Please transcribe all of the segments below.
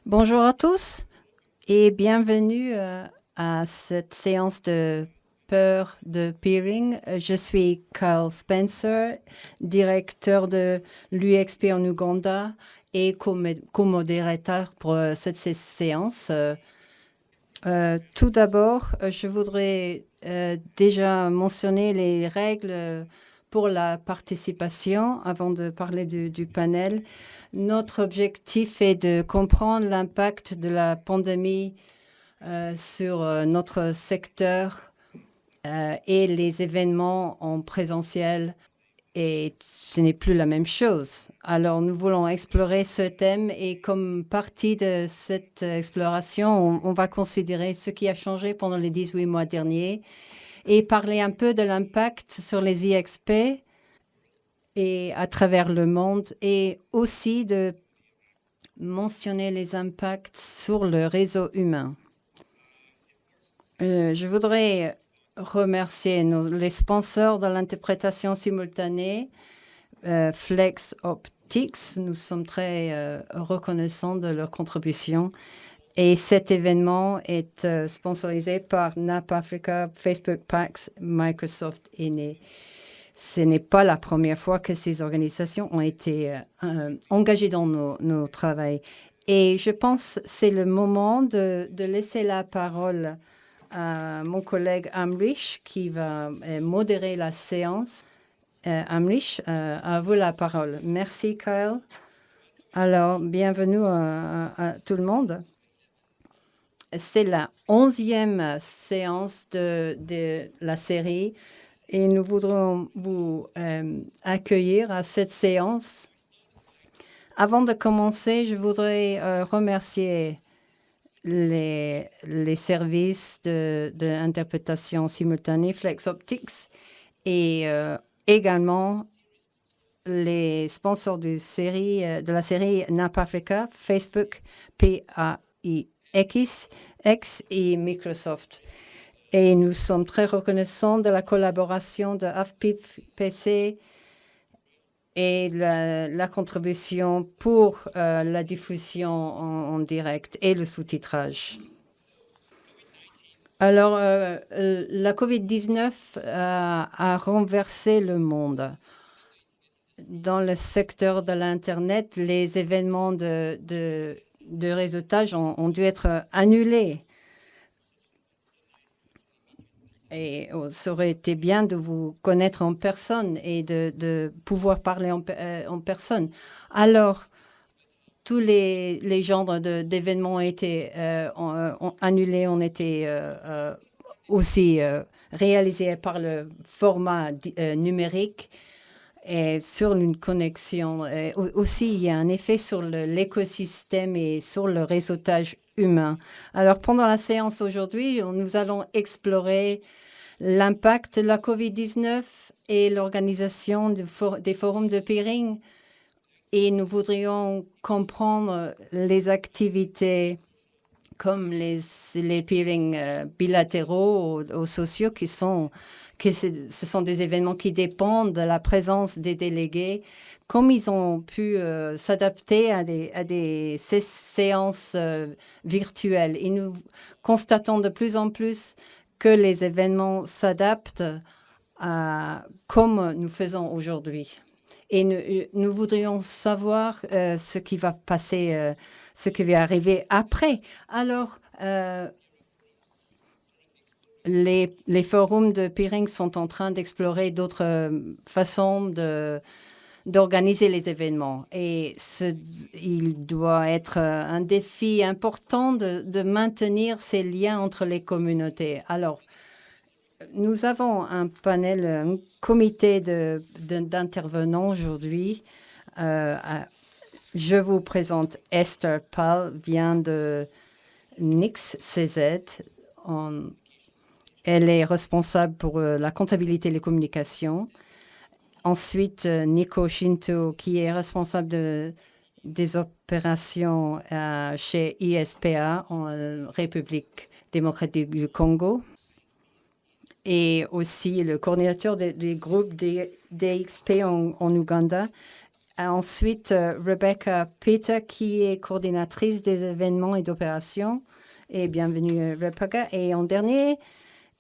Bonjour à tous et bienvenue à cette séance de peur de peering. Je suis Kyle Spencer, directeur de l'UXP en Ouganda et co-modérateur pour cette séance. Tout d'abord, je voudrais déjà mentionner les règles pour la participation avant de parler du panel. Notre objectif est de comprendre l'impact de la pandémie sur notre secteur et les événements en présentiel. Et ce n'est plus la même chose. Alors, nous voulons explorer ce thème et comme partie de cette exploration, on va considérer ce qui a changé pendant les 18 mois derniers et parler un peu de l'impact sur les IXP et à travers le monde et aussi de mentionner les impacts sur le réseau humain. Je voudrais remercier les sponsors de l'interprétation simultanée, Flex Optics. Nous sommes très reconnaissants de leur contribution. Et cet événement est sponsorisé par NAP Africa, Facebook PAX, Microsoft et ce n'est pas la première fois que ces organisations ont été engagées dans nos travaux. Et je pense que c'est le moment de laisser la parole à mon collègue Amrish qui va modérer la séance. Amrish, à vous la parole. Merci, Kyle. Alors, bienvenue à tout le monde. C'est la 11e séance de la série et nous voudrons vous accueillir à cette séance. Avant de commencer, je voudrais remercier les services de l'interprétation simultanée Flex Optics et également les sponsors de la série NAP Africa, Facebook, PAIX et Microsoft. Et nous sommes très reconnaissants de la collaboration de AFPIC et la contribution pour la diffusion en direct et le sous-titrage. Alors, la COVID-19 a renversé le monde. Dans le secteur de l'Internet, les événements de réseautage ont dû être annulés. Et ça aurait été bien de vous connaître en personne et de pouvoir parler en personne. Alors, tous les genres d'événements ont été annulés, ont été aussi réalisés par le format numérique et sur une connexion. Aussi, il y a un effet sur l'écosystème et sur le réseautage humain. Alors, pendant la séance aujourd'hui, nous allons explorer l'impact de la COVID-19 et l'organisation des forums de peering. Et nous voudrions comprendre les activités comme les peerings bilatéraux ou sociaux ce sont des événements qui dépendent de la présence des délégués, comme ils ont pu s'adapter à des séances virtuelles. Et nous constatons de plus en plus que les événements s'adaptent à comme nous faisons aujourd'hui. Et nous voudrions savoir ce qui va passer, ce qui va arriver après. Alors, les forums de peering sont en train d'explorer d'autres façons d'organiser les événements. Et il doit être un défi important de maintenir ces liens entre les communautés. Alors, nous avons un panel, un comité d'intervenants aujourd'hui. Je vous présente Esther Pal, vient de NICS-CZ. Elle est responsable pour la comptabilité et les communications. Ensuite, Nico Shinto, qui est responsable des opérations chez ISPA en République démocratique du Congo. Et aussi le coordinateur des groupes DXP en Ouganda. Ensuite, Rebecca Peter, qui est coordinatrice des événements et d'opérations. Et bienvenue, Rebecca. Et en dernier,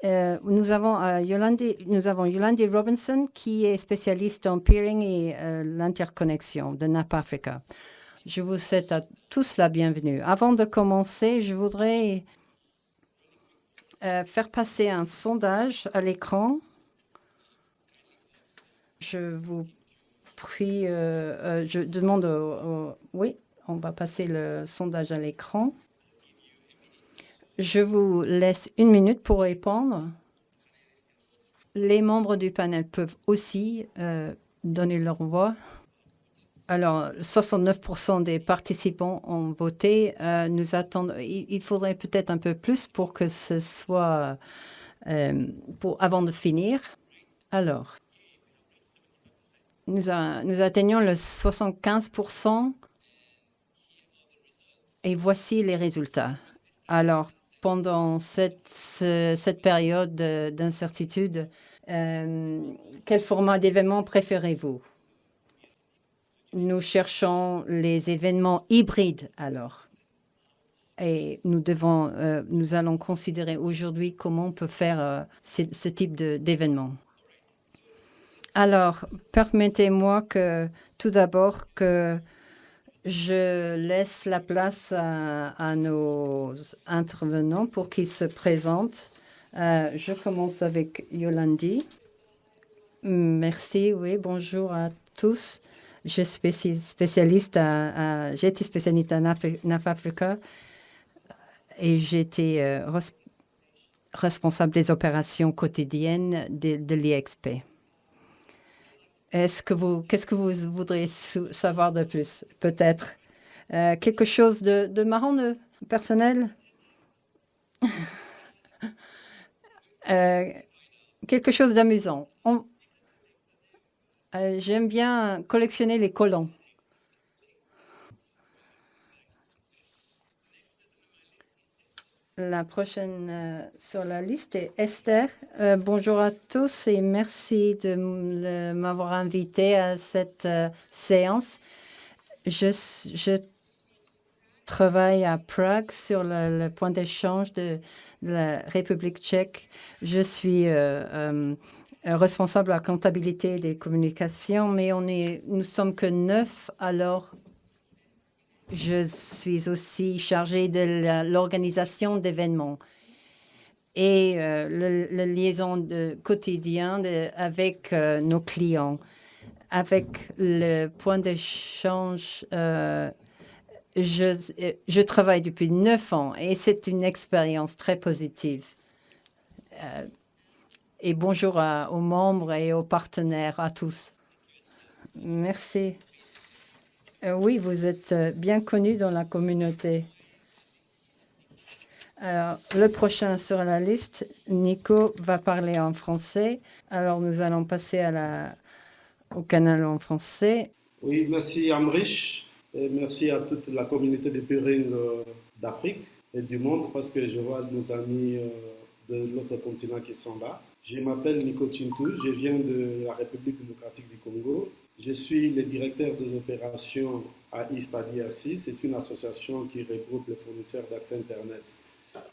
nous avons Yolandi Robinson, qui est spécialiste en peering et l'interconnexion de NAP Africa. Je vous souhaite à tous la bienvenue. Avant de commencer, je voudrais faire passer un sondage à l'écran. Je vous prie, je demande, oui, on va passer le sondage à l'écran. Je vous laisse 1 minute pour répondre. Les membres du panel peuvent aussi donner leur voix. Alors, 69% des participants ont voté. Nous attendons. Il faudrait peut-être un peu plus pour que ce soit avant de finir. Alors, nous atteignons le 75% et voici les résultats. Alors, pendant cette période d'incertitude, quel format d'événement préférez-vous? Nous cherchons les événements hybrides alors. Et nous allons considérer aujourd'hui comment on peut faire ce type d'événement. Alors, permettez-moi tout d'abord que je laisse la place à nos intervenants pour qu'ils se présentent. Je commence avec Yolandi. Merci, oui, bonjour à tous. Je suis spécialiste j'ai été spécialiste à NAP Africa et j'ai été responsable des opérations quotidiennes de l'IXP. Qu'est-ce que vous voudriez savoir de plus? Peut-être quelque chose de marrant, de personnel? Quelque chose d'amusant. J'aime bien collectionner les collants. La prochaine sur la liste est Esther. Bonjour à tous et merci de m'avoir invité à cette séance. Je travaille à Prague sur le point d'échange de la République tchèque. Je suis responsable à la comptabilité des communications, mais nous sommes que 9, alors je suis aussi chargée de l'organisation d'événements et la liaison quotidien avec nos clients. Avec le point d'échange, je travaille depuis 9 ans et c'est une expérience très positive. Et bonjour aux membres et aux partenaires, à tous. Merci. Oui, vous êtes bien connu dans la communauté. Alors, le prochain sur la liste, Nico va parler en français. Alors, nous allons passer au canal en français. Oui, merci Amrish et merci à toute la communauté de peering d'Afrique et du monde parce que je vois nos amis de l'autre continent qui sont là. Je m'appelle Nico Chintou, je viens de la République démocratique du Congo. Je suis le directeur des opérations à ISPA DRC. C'est une association qui regroupe les fournisseurs d'accès Internet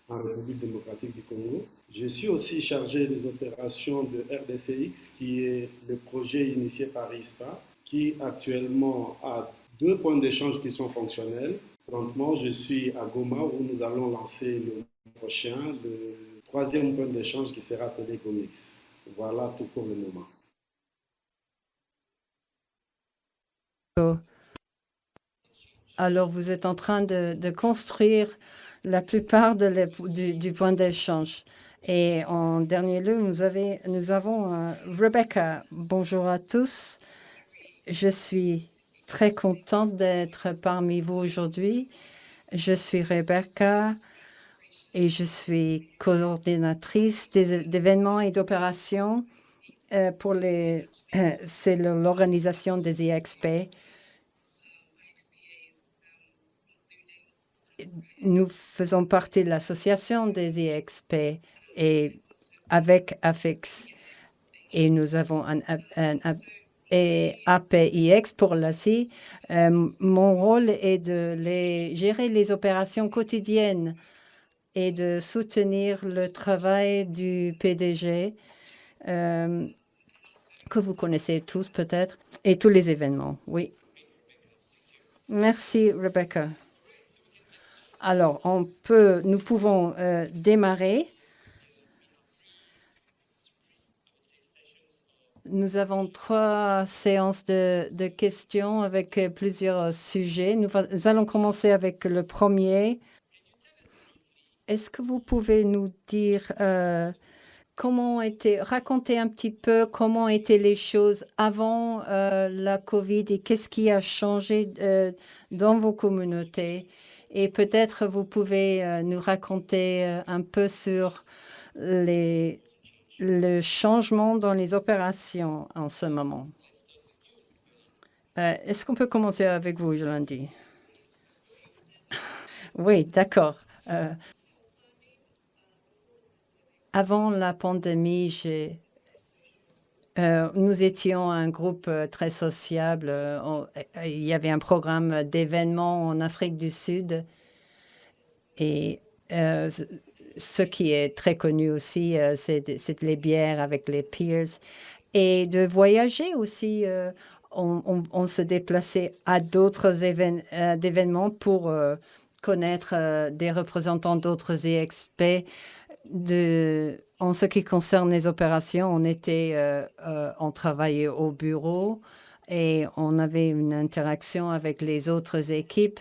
en République démocratique du Congo. Je suis aussi chargé des opérations de RDCX, qui est le projet initié par ISPA, qui actuellement a 2 points d'échange qui sont fonctionnels. Présentement, je suis à Goma où nous allons lancer le prochain, le 3e point d'échange qui sera appelé Gomix. Voilà tout pour le moment. Alors, vous êtes en train de construire la plupart du point d'échange. Et en dernier lieu, nous avons Rebecca. Bonjour à tous. Je suis très contente d'être parmi vous aujourd'hui. Je suis Rebecca et je suis coordinatrice d'événements et d'opérations c'est l'organisation des IXP. Nous faisons partie de l'association des IXP et avec AFIX et nous avons et APIX pour l'ACI. Mon rôle est de gérer les opérations quotidiennes et de soutenir le travail du PDG, que vous connaissez tous peut-être, et tous les événements. Oui. Merci, Rebecca. Alors, nous pouvons démarrer. Nous avons 3 séances de questions avec plusieurs sujets. Nous allons commencer avec le premier. Est-ce que vous pouvez nous dire raconter un petit peu comment étaient les choses avant la COVID et qu'est-ce qui a changé dans vos communautés? Et peut-être vous pouvez nous raconter un peu sur le changement dans les opérations en ce moment. Est-ce qu'on peut commencer avec vous, Yolandi? Oui, d'accord. Avant la pandémie, nous étions un groupe très sociable. Il y avait un programme d'événements en Afrique du Sud. Et ce qui est très connu aussi, c'est les bières avec les peers. Et de voyager aussi. On se déplaçait à d'autres événements pour connaître des représentants d'autres EXP. En ce qui concerne les opérations, on travaillait au bureau et on avait une interaction avec les autres équipes.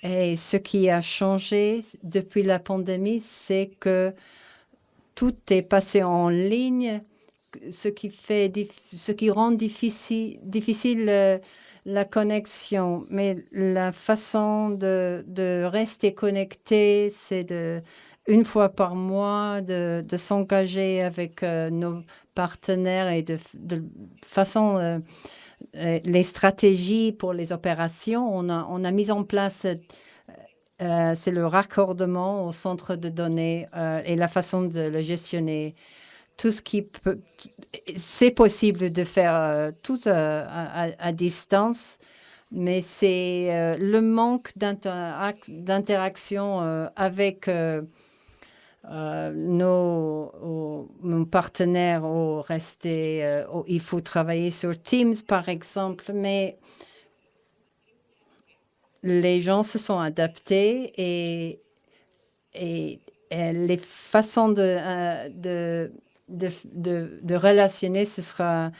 Et ce qui a changé depuis la pandémie, c'est que tout est passé en ligne, ce qui rend difficile la connexion. Mais la façon de rester connecté, c'est une fois par mois de s'engager avec nos partenaires et de façon les stratégies pour les opérations. On a mis en place c'est le raccordement au centre de données et la façon de le gestionner. Tout ce qui peut, c'est possible de faire tout à distance, mais c'est le manque d'interaction avec nos partenaires il faut travailler sur Teams, par exemple, mais les gens se sont adaptés et les façons de relationner, ce sera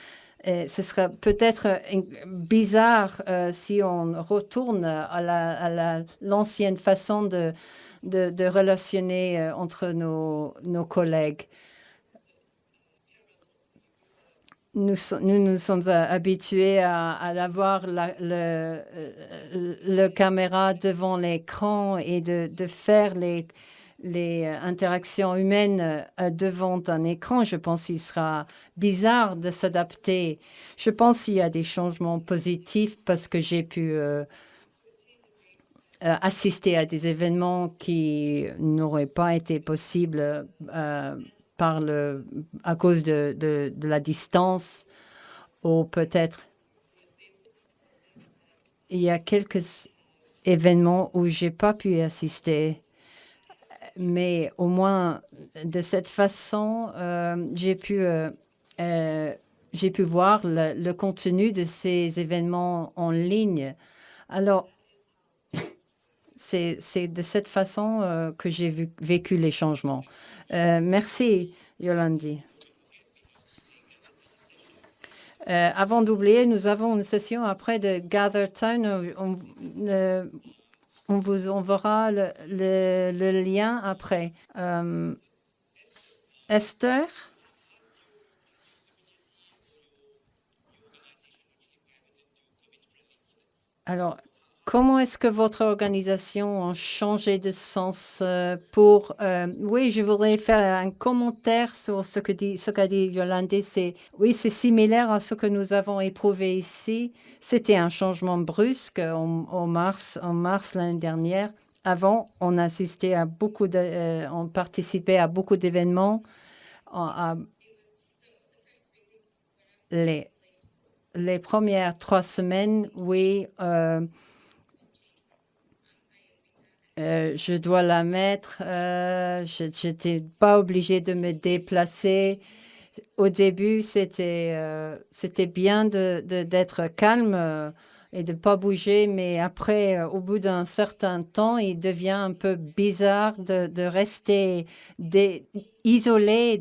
peut-être bizarre si on retourne à l'ancienne façon de relationner entre nos collègues. Nous sommes habitués à avoir le caméra devant l'écran et de faire les interactions humaines devant un écran. Je pense qu'il sera bizarre de s'adapter. Je pense qu'il y a des changements positifs parce que j'ai pu assister à des événements qui n'auraient pas été possibles à cause de la distance, ou peut-être il y a quelques événements où j'ai pas pu assister, mais au moins de cette façon, j'ai pu voir le contenu de ces événements en ligne. Alors, c'est de cette façon que j'ai vécu les changements. Merci, Yolandi. Avant d'oublier, nous avons une session après de Gather Town. On vous enverra le lien après. Esther? Alors, comment est-ce que votre organisation a changé de sens pour... oui, je voudrais faire un commentaire sur ce qu'a dit Yolande. Oui, c'est similaire à ce que nous avons éprouvé ici. C'était un changement brusque en mars l'année dernière. Avant, on assistait à on participait à beaucoup d'événements. les premières 3 semaines, oui, je dois la mettre. Je n'étais pas obligée de me déplacer. Au début, c'était bien d'être calme et de ne pas bouger, mais après, au bout d'un certain temps, il devient un peu bizarre de rester isolé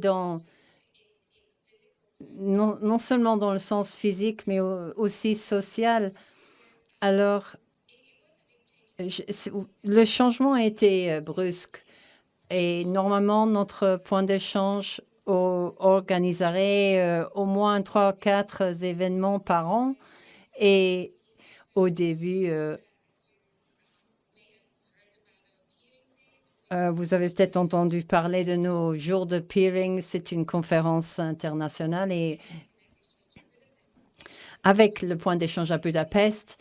non seulement dans le sens physique, mais aussi social. Alors, le changement a été brusque. Et normalement, notre point d'échange organiserait au moins 3 ou 4 événements par an. Et au début, vous avez peut-être entendu parler de nos jours de peering. C'est une conférence internationale. Et avec le point d'échange à Budapest,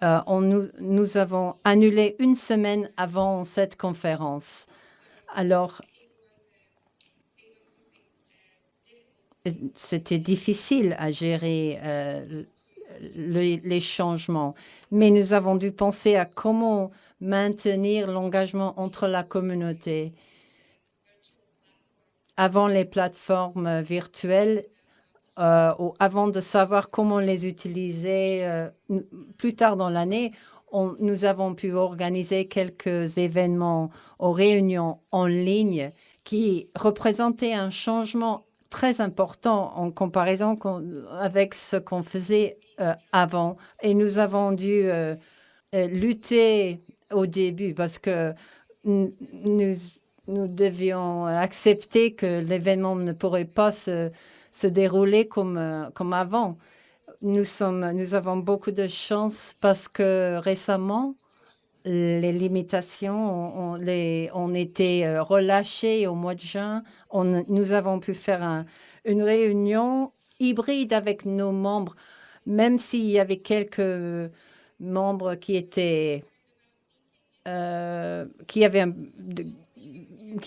nous avons annulé une semaine avant cette conférence. Alors, c'était difficile à gérer les changements, mais nous avons dû penser à comment maintenir l'engagement entre la communauté. Avant les plateformes virtuelles, ou avant de savoir comment les utiliser plus tard dans l'année, nous avons pu organiser quelques événements aux réunions en ligne qui représentaient un changement très important en comparaison avec ce qu'on faisait avant. Et nous avons dû lutter au début parce que nous devions accepter que l'événement ne pourrait pas se dérouler comme avant. Nous avons beaucoup de chance parce que récemment, les limitations ont été relâchées au mois de juin. Nous avons pu faire une réunion hybride avec nos membres, même s'il y avait quelques membres qui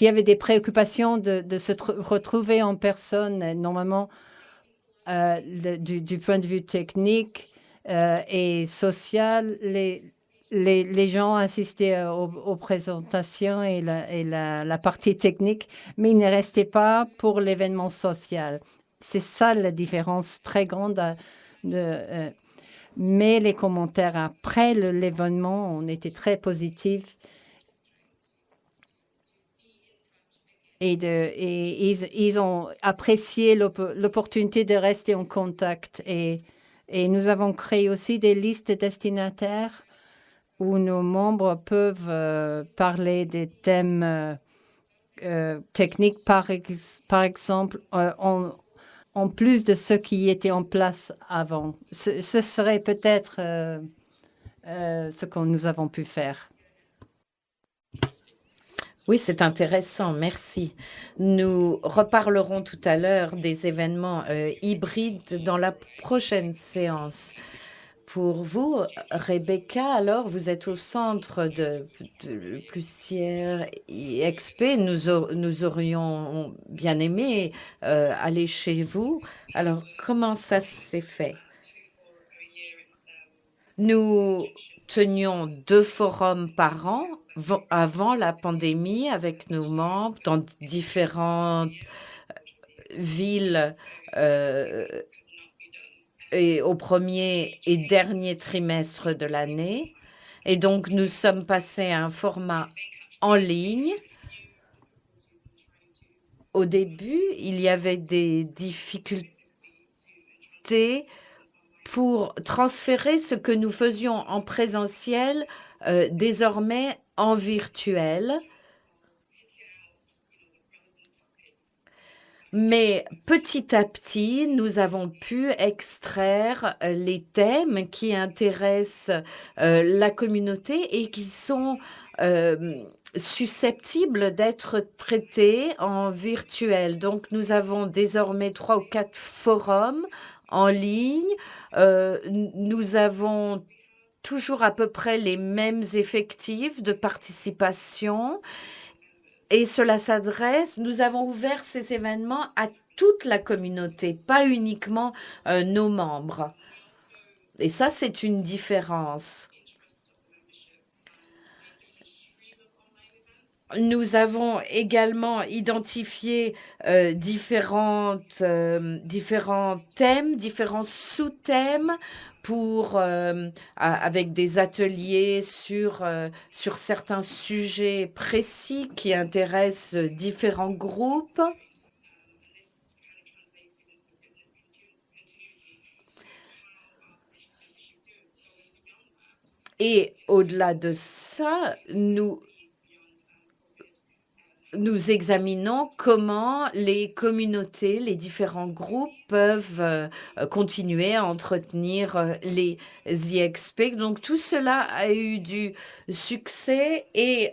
avaient des préoccupations de se retrouver en personne. Normalement, du point de vue technique et social, les gens assistaient aux présentations et la partie technique, mais ils ne restaient pas pour l'événement social. C'est ça la différence très grande. Mais les commentaires après l'événement ont été très positifs. Et ils ont apprécié l'opportunité de rester en contact. Et nous avons créé aussi des listes destinataires où nos membres peuvent parler des thèmes techniques, par exemple, en plus de ce qui était en place avant. Ce serait peut-être ce que nous avons pu faire. Oui, c'est intéressant, merci. Nous reparlerons tout à l'heure des événements hybrides dans la prochaine séance. Pour vous, Rebecca, alors, vous êtes au centre de plusieurs XP. Nous aurions bien aimé aller chez vous. Alors, comment ça s'est fait? Nous tenions 2 forums par an avant la pandémie avec nos membres dans différentes villes et au premier et dernier trimestre de l'année. Et donc, nous sommes passés à un format en ligne. Au début, il y avait des difficultés pour transférer ce que nous faisions en présentiel désormais en virtuel. Mais petit à petit, nous avons pu extraire les thèmes qui intéressent la communauté et qui sont susceptibles d'être traités en virtuel. Donc, nous avons désormais 3 ou 4 forums en ligne. Nous avons toujours à peu près les mêmes effectifs de participation. Et cela s'adresse, nous avons ouvert ces événements à toute la communauté, pas uniquement nos membres. Et ça, c'est une différence. Nous avons également identifié différents thèmes, différents sous-thèmes avec des ateliers sur certains sujets précis qui intéressent différents groupes. Et au-delà de ça, nous examinons comment les communautés, les différents groupes peuvent continuer à entretenir les IXP. Donc, tout cela a eu du succès et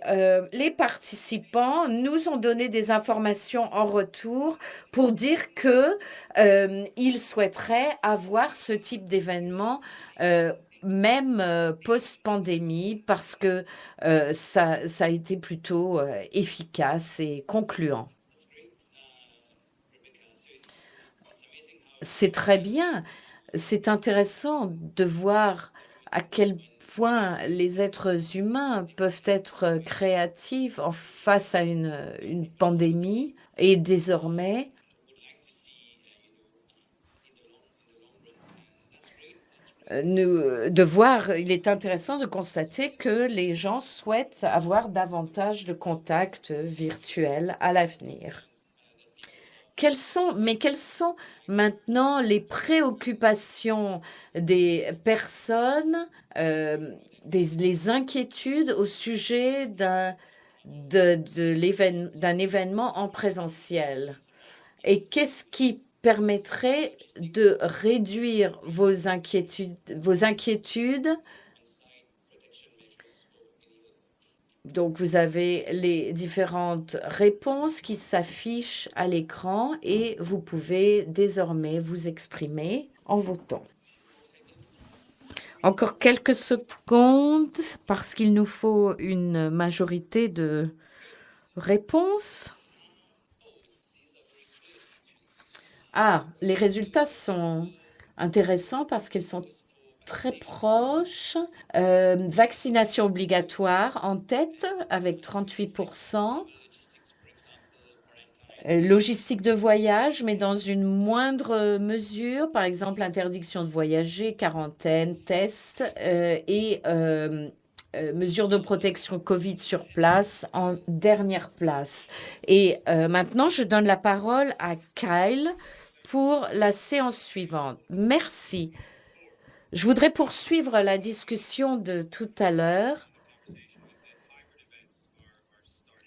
les participants nous ont donné des informations en retour pour dire qu'ils souhaiteraient avoir ce type d'événement même post-pandémie, parce que ça a été plutôt efficace et concluant. C'est très bien. C'est intéressant de voir à quel point les êtres humains peuvent être créatifs face à une pandémie. Et désormais, il est intéressant de constater que les gens souhaitent avoir davantage de contacts virtuels à l'avenir. Quelles sont maintenant les préoccupations des personnes, les inquiétudes au sujet d'un événement en présentiel? Et qu'est-ce qui permettrait de réduire vos inquiétudes? Donc, vous avez les différentes réponses qui s'affichent à l'écran et vous pouvez désormais vous exprimer en votant. Encore quelques secondes parce qu'il nous faut une majorité de réponses. Ah, les résultats sont intéressants parce qu'ils sont très proches. Vaccination obligatoire en tête avec 38%. Logistique de voyage, mais dans une moindre mesure. Par exemple, interdiction de voyager, quarantaine, tests et mesures de protection Covid sur place en dernière place. Et maintenant, je donne la parole à Kyle pour la séance suivante. Merci. Je voudrais poursuivre la discussion de tout à l'heure.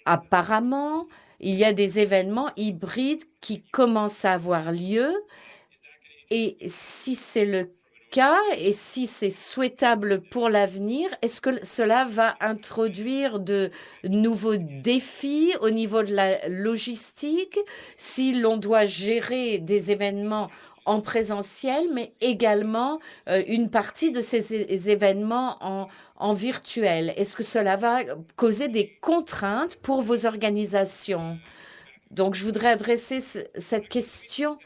Apparemment, il y a des événements hybrides qui commencent à avoir lieu. Et si c'est le cas et si c'est souhaitable pour l'avenir, est-ce que cela va introduire de nouveaux défis au niveau de la logistique si l'on doit gérer des événements en présentiel, mais également une partie de ces événements en virtuel? Est-ce que cela va causer des contraintes pour vos organisations? Donc, je voudrais adresser cette question.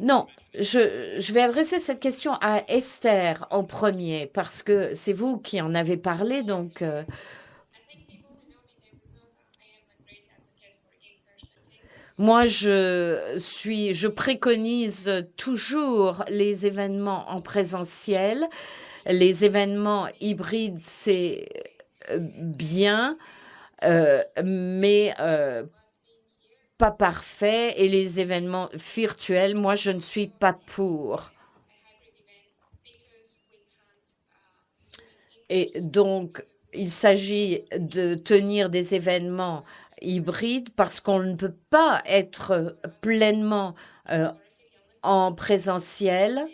Non, je vais adresser cette question à Esther en premier, parce que c'est vous qui en avez parlé, donc moi, je préconise toujours les événements en présentiel. Les événements hybrides, c'est bien, mais pas parfait. Et les événements virtuels, moi, je ne suis pas pour. Et donc, il s'agit de tenir des événements hybrides parce qu'on ne peut pas être pleinement en présentiel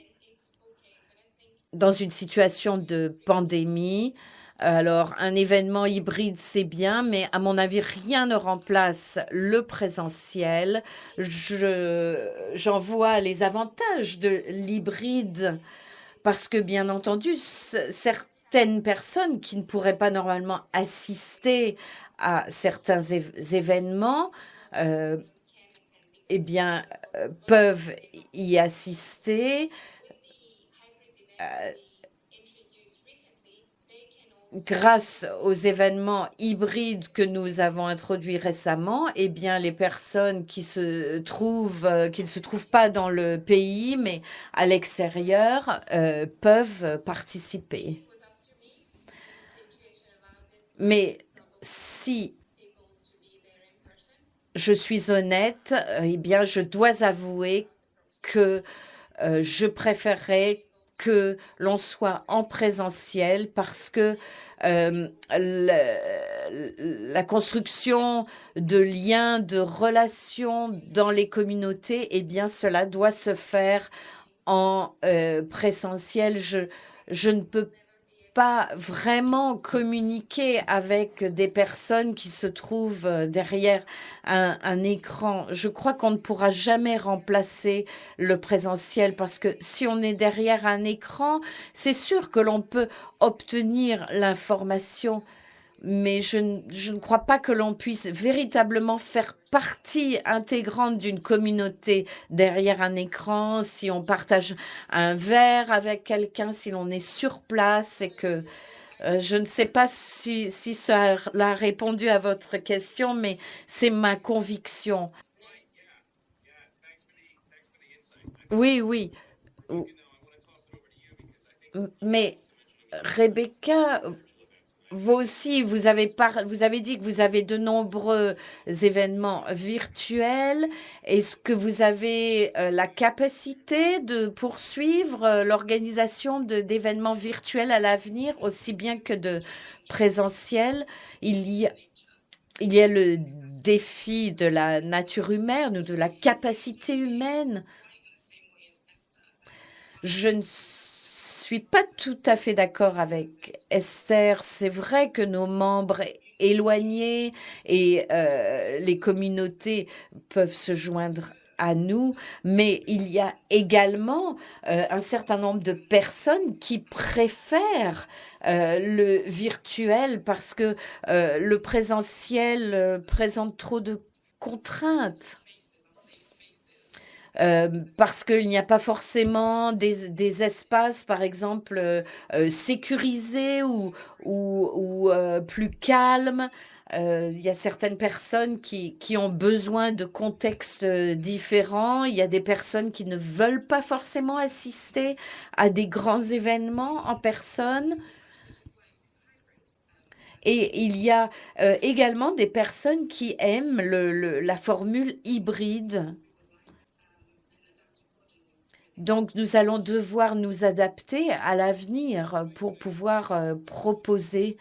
dans une situation de pandémie. Alors, un événement hybride, c'est bien, mais à mon avis, rien ne remplace le présentiel. J'en vois les avantages de l'hybride parce que, bien entendu, certaines personnes qui ne pourraient pas normalement assister à certains événements, eh bien, peuvent y assister. grâce aux événements hybrides que nous avons introduits récemment, eh bien, les personnes qui ne se trouvent pas dans le pays, mais à l'extérieur, peuvent participer. Mais si je suis honnête, eh bien, je dois avouer que je préférerais que l'on soit en présentiel parce que la construction de liens, de relations dans les communautés, eh bien, cela doit se faire en présentiel. Je ne peux pas vraiment communiquer avec des personnes qui se trouvent derrière un écran. Je crois qu'on ne pourra jamais remplacer le présentiel parce que si on est derrière un écran, c'est sûr que l'on peut obtenir l'information, mais je ne crois pas que l'on puisse véritablement faire partie intégrante d'une communauté derrière un écran, si on partage un verre avec quelqu'un, si l'on est sur place et que je ne sais pas si ça a répondu à votre question, mais c'est ma conviction. Oui, oui. Mais Rebecca, vous aussi, vous avez dit que vous avez de nombreux événements virtuels. Est-ce que vous avez la capacité de poursuivre l'organisation d'événements virtuels à l'avenir, aussi bien que de présentiels? Il y a le défi de la nature humaine ou de la capacité humaine. Je ne suis pas tout à fait d'accord avec Esther. C'est vrai que nos membres éloignés et les communautés peuvent se joindre à nous, mais il y a également un certain nombre de personnes qui préfèrent le virtuel parce que le présentiel présente trop de contraintes. Parce qu'il n'y a pas forcément des espaces, par exemple, sécurisés ou plus calmes. Il y a certaines personnes qui ont besoin de contextes différents. Il y a des personnes qui ne veulent pas forcément assister à des grands événements en personne. Et il y a également des personnes qui aiment la formule hybride. Donc, nous allons devoir nous adapter à l'avenir pour pouvoir proposer.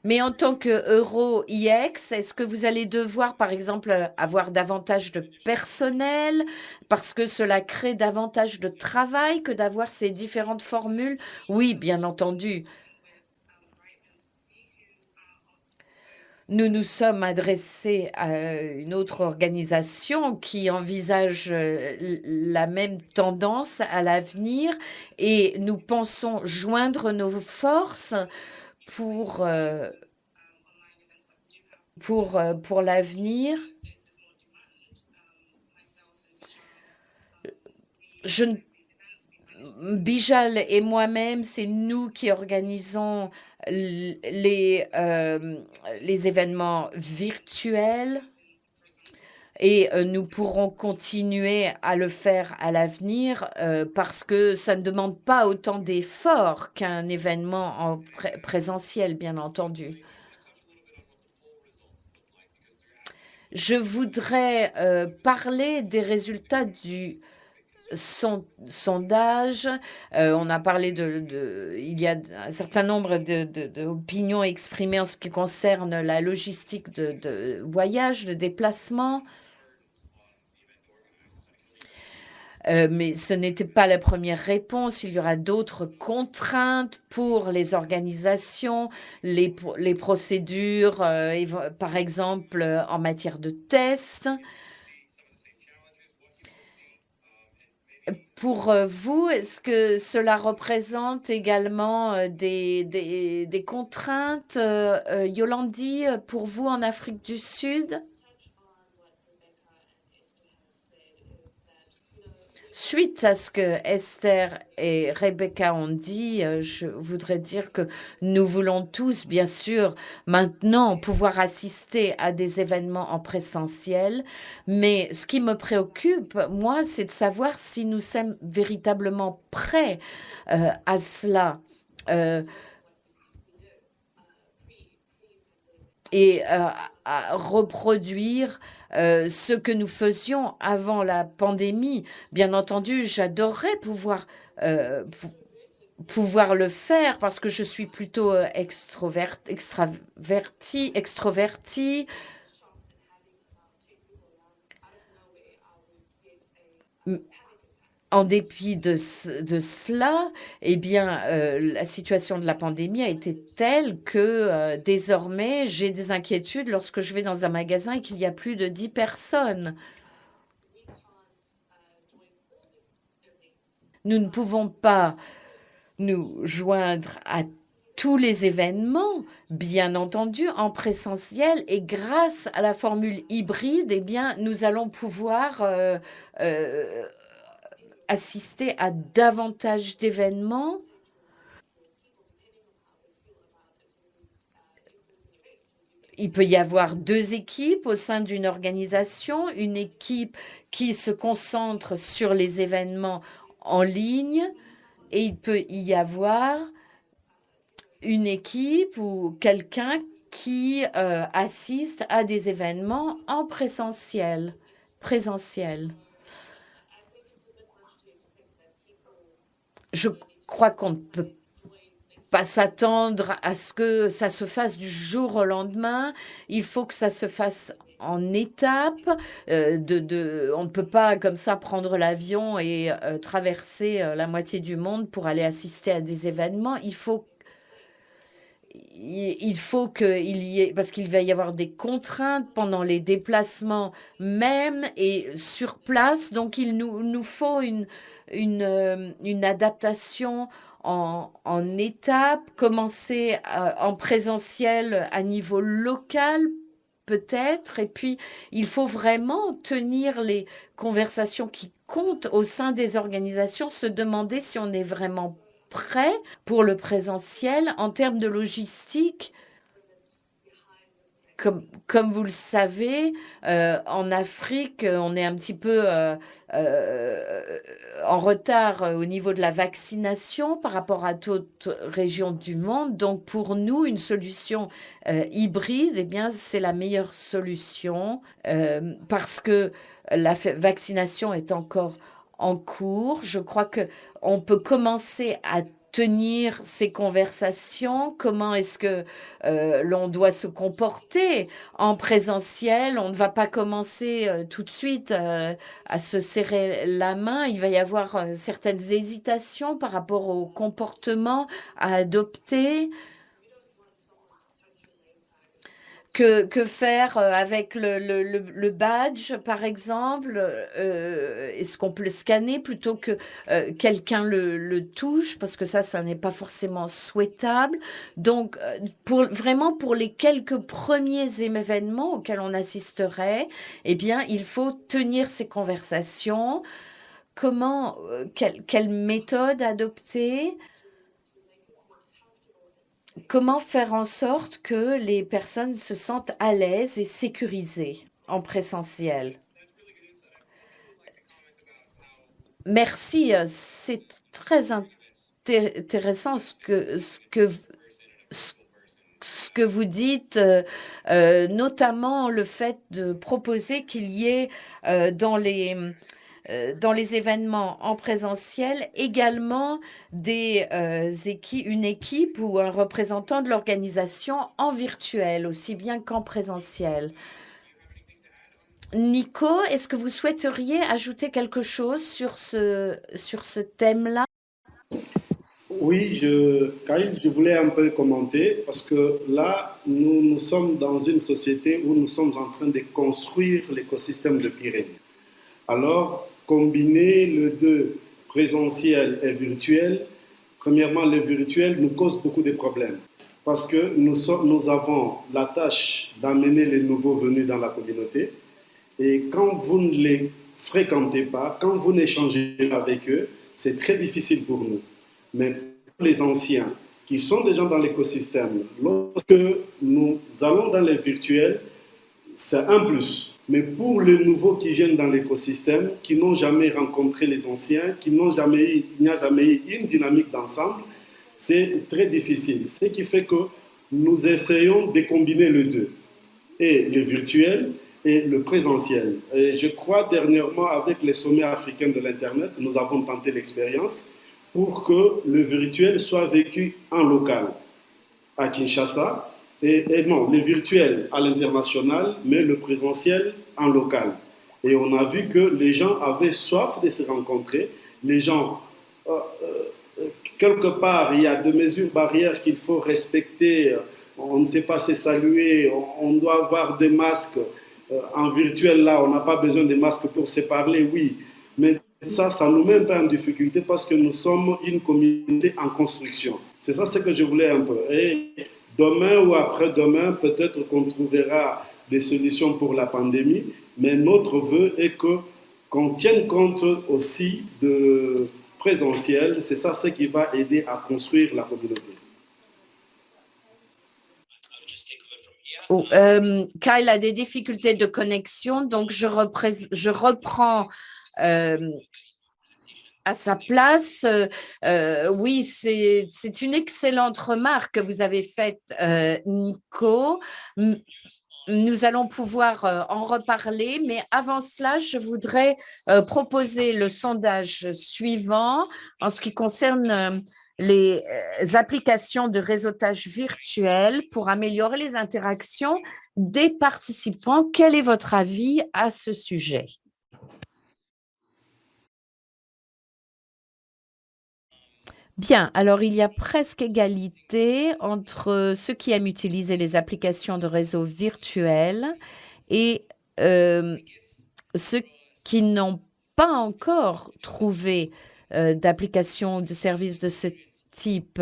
Mais en tant qu'EuroIX, est-ce que vous allez devoir, par exemple, avoir davantage de personnel parce que cela crée davantage de travail que d'avoir ces différentes formules? Oui, bien entendu. Nous nous sommes adressés à une autre organisation qui envisage la même tendance à l'avenir et nous pensons joindre nos forces pour l'avenir. Bijal et moi-même, c'est nous qui organisons les événements virtuels et nous pourrons continuer à le faire à l'avenir parce que ça ne demande pas autant d'efforts qu'un événement en présentiel, bien entendu. Je voudrais parler des résultats du sondage. On a parlé il y a un certain nombre d'opinions exprimées en ce qui concerne la logistique de voyage, de déplacement. Mais ce n'était pas la première réponse. Il y aura d'autres contraintes pour les organisations, les procédures, par exemple en matière de tests. Pour vous, est-ce que cela représente également des contraintes, Yolandi, pour vous en Afrique du Sud? Suite à ce que Esther et Rebecca ont dit, je voudrais dire que nous voulons tous, bien sûr, maintenant pouvoir assister à des événements en présentiel, mais ce qui me préoccupe, moi, c'est de savoir si nous sommes véritablement prêts à cela. Et à reproduire ce que nous faisions avant la pandémie. Bien entendu, j'adorerais pouvoir le faire parce que je suis plutôt extrovertie. En dépit de cela, eh bien, la situation de la pandémie a été telle que désormais, j'ai des inquiétudes lorsque je vais dans un magasin et qu'il y a plus de 10 personnes. Nous ne pouvons pas nous joindre à tous les événements, bien entendu, en présentiel. Et grâce à la formule hybride, eh bien, nous allons pouvoir assister à davantage d'événements. Il peut y avoir 2 équipes au sein d'une organisation, une équipe qui se concentre sur les événements en ligne et il peut y avoir une équipe ou quelqu'un qui assiste à des événements en présentiel. Je crois qu'on ne peut pas s'attendre à ce que ça se fasse du jour au lendemain. Il faut que ça se fasse en étapes. On ne peut pas comme ça prendre l'avion et traverser la moitié du monde pour aller assister à des événements. Il faut qu'il y ait, parce qu'il va y avoir des contraintes pendant les déplacements même et sur place. Donc, il nous faut une adaptation en étapes, commencer en présentiel à niveau local peut-être, et puis il faut vraiment tenir les conversations qui comptent au sein des organisations, se demander si on est vraiment prêt pour le présentiel en termes de logistique. Comme vous le savez, en Afrique, on est un petit peu en retard au niveau de la vaccination par rapport à d'autres régions du monde. Donc, pour nous, une solution hybride, eh bien, c'est la meilleure solution parce que la vaccination est encore en cours. Je crois qu'on peut commencer à tenir ces conversations, comment est-ce que l'on doit se comporter en présentiel. On ne va pas commencer tout de suite à se serrer la main. Il va y avoir certaines hésitations par rapport au comportement à adopter. Que faire avec le badge, par exemple? Est-ce qu'on peut le scanner plutôt que quelqu'un le touche? Parce que ça n'est pas forcément souhaitable. Donc, vraiment, pour les quelques premiers événements auxquels on assisterait, eh bien, il faut tenir ces conversations. Quelle méthode adopter? Comment faire en sorte que les personnes se sentent à l'aise et sécurisées en présentiel? Merci, c'est très intéressant ce que vous dites, notamment le fait de proposer qu'il y ait dans les événements en présentiel, également une équipe ou un représentant de l'organisation en virtuel, aussi bien qu'en présentiel. Nico, est-ce que vous souhaiteriez ajouter quelque chose sur ce thème-là? Oui, Kyle, je voulais un peu commenter parce que là, nous sommes dans une société où nous sommes en train de construire l'écosystème de Pyrénées. Alors, combiner le deux, présentiel et virtuel, premièrement, le virtuel nous cause beaucoup de problèmes parce que nous avons la tâche d'amener les nouveaux venus dans la communauté et quand vous ne les fréquentez pas, quand vous n'échangez pas avec eux, c'est très difficile pour nous. Mais pour les anciens qui sont déjà dans l'écosystème, lorsque nous allons dans les virtuels, c'est un plus. Mais pour les nouveaux qui viennent dans l'écosystème, qui n'ont jamais rencontré les anciens, il n'y a jamais eu une dynamique d'ensemble, c'est très difficile. Ce qui fait que nous essayons de combiner les deux, et le virtuel et le présentiel. Et je crois dernièrement, avec les sommets africains de l'Internet, nous avons tenté l'expérience pour que le virtuel soit vécu en local, à Kinshasa, et non, le virtuel à l'international, mais le présentiel en local. Et on a vu que les gens avaient soif de se rencontrer. Les gens, quelque part, il y a des mesures barrières qu'il faut respecter. On ne sait pas se saluer, on doit avoir des masques. En virtuel, là, on n'a pas besoin de masques pour se parler, oui. Mais ça nous met un peu en difficulté parce que nous sommes une communauté en construction. C'est ça ce que je voulais un peu. Et demain ou après-demain, peut-être qu'on trouvera des solutions pour la pandémie, mais notre vœu est qu'on tienne compte aussi de présentiel. C'est ça ce qui va aider à construire la communauté. Kyle a des difficultés de connexion, donc je reprends à sa place. Oui, c'est une excellente remarque que vous avez faite, Nico. Nous allons pouvoir en reparler, mais avant cela, je voudrais proposer le sondage suivant en ce qui concerne les applications de réseautage virtuel pour améliorer les interactions des participants. Quel est votre avis à ce sujet? Bien, alors il y a presque égalité entre ceux qui aiment utiliser les applications de réseau virtuel et ceux qui n'ont pas encore trouvé d'application ou de service de ce type.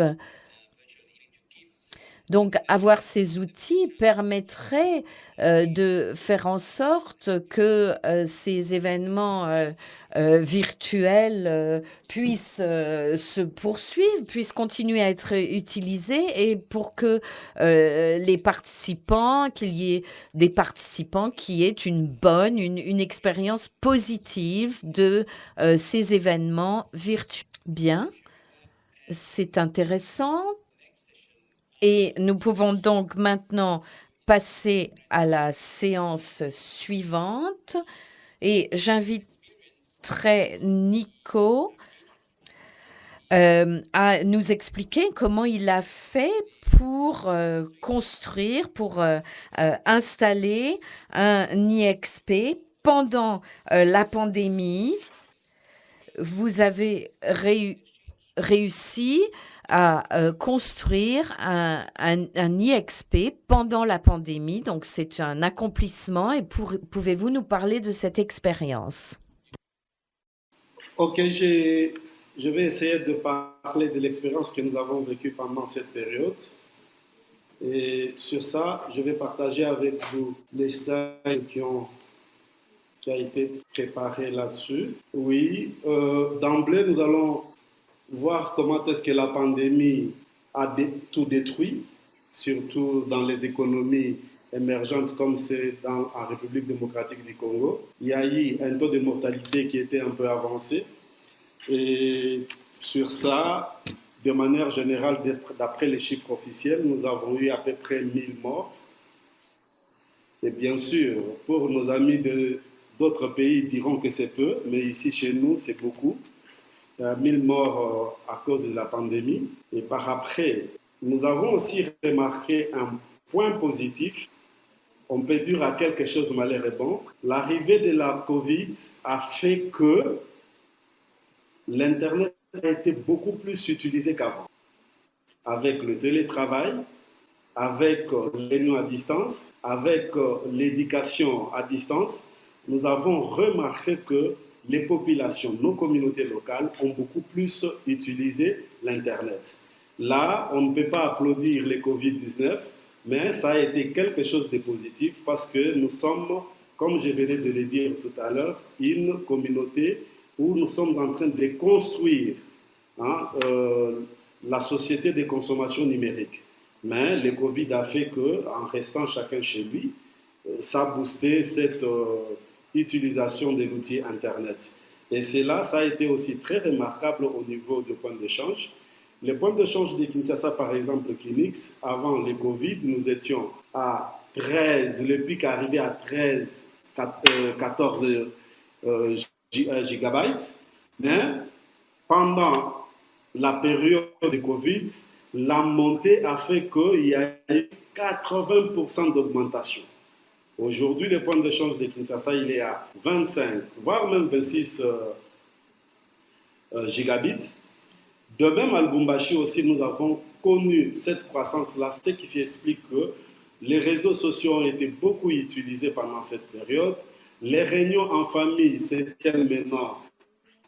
Donc, avoir ces outils permettrait de faire en sorte que ces événements virtuels puissent se poursuivre, puissent continuer à être utilisés et pour que les participants, qu'il y ait des participants qui aient une expérience positive de ces événements virtuels. Bien, c'est intéressant. Et nous pouvons donc maintenant passer à la séance suivante. Et j'inviterai Nico à nous expliquer comment il a fait pour construire, pour installer un IXP pendant la pandémie. Vous avez réussi à construire un IXP pendant la pandémie. Donc, c'est un accomplissement. Et pouvez-vous nous parler de cette expérience? Ok, je vais essayer de parler de l'expérience que nous avons vécue pendant cette période. Et sur ça, je vais partager avec vous les slides qui ont été préparés là-dessus. Oui, d'emblée, nous allons voir comment est-ce que la pandémie a tout détruit, surtout dans les économies émergentes comme c'est en République démocratique du Congo. Il y a eu un taux de mortalité qui était un peu avancé. Et sur ça, de manière générale, d'après les chiffres officiels, nous avons eu à peu près 1000 morts. Et bien sûr, pour nos amis d'autres pays, ils diront que c'est peu, mais ici chez nous, c'est beaucoup. 1000 morts à cause de la pandémie. Et par après, nous avons aussi remarqué un point positif. On peut dire à quelque chose malheur et bon. L'arrivée de la Covid a fait que l'Internet a été beaucoup plus utilisé qu'avant. Avec le télétravail, avec les réunions à distance, avec l'éducation à distance, nous avons remarqué que les populations, nos communautés locales ont beaucoup plus utilisé l'Internet. Là, on ne peut pas applaudir les Covid-19, mais ça a été quelque chose de positif parce que nous sommes comme je venais de le dire tout à l'heure, une communauté où nous sommes en train de construire hein, la société de consommation numérique. Mais le Covid a fait qu'en restant chacun chez lui, ça a boosté cette utilisation de l'outil Internet. Et cela, ça a été aussi très remarquable au niveau du point d'échange. Le point d'échange de Kinshasa, par exemple, Kinix, avant le Covid, nous étions à 13, le pic arrivé à 13, 14 gigabytes. Mais pendant la période de Covid, la montée a fait qu'il y a eu 80% d'augmentation. Aujourd'hui, le point d'échange de Kinshasa, il est à 25, voire même 26 gigabits. De même, à Lubumbashi aussi, nous avons connu cette croissance-là, ce qui explique que les réseaux sociaux ont été beaucoup utilisés pendant cette période. Les réunions en famille se tiennent maintenant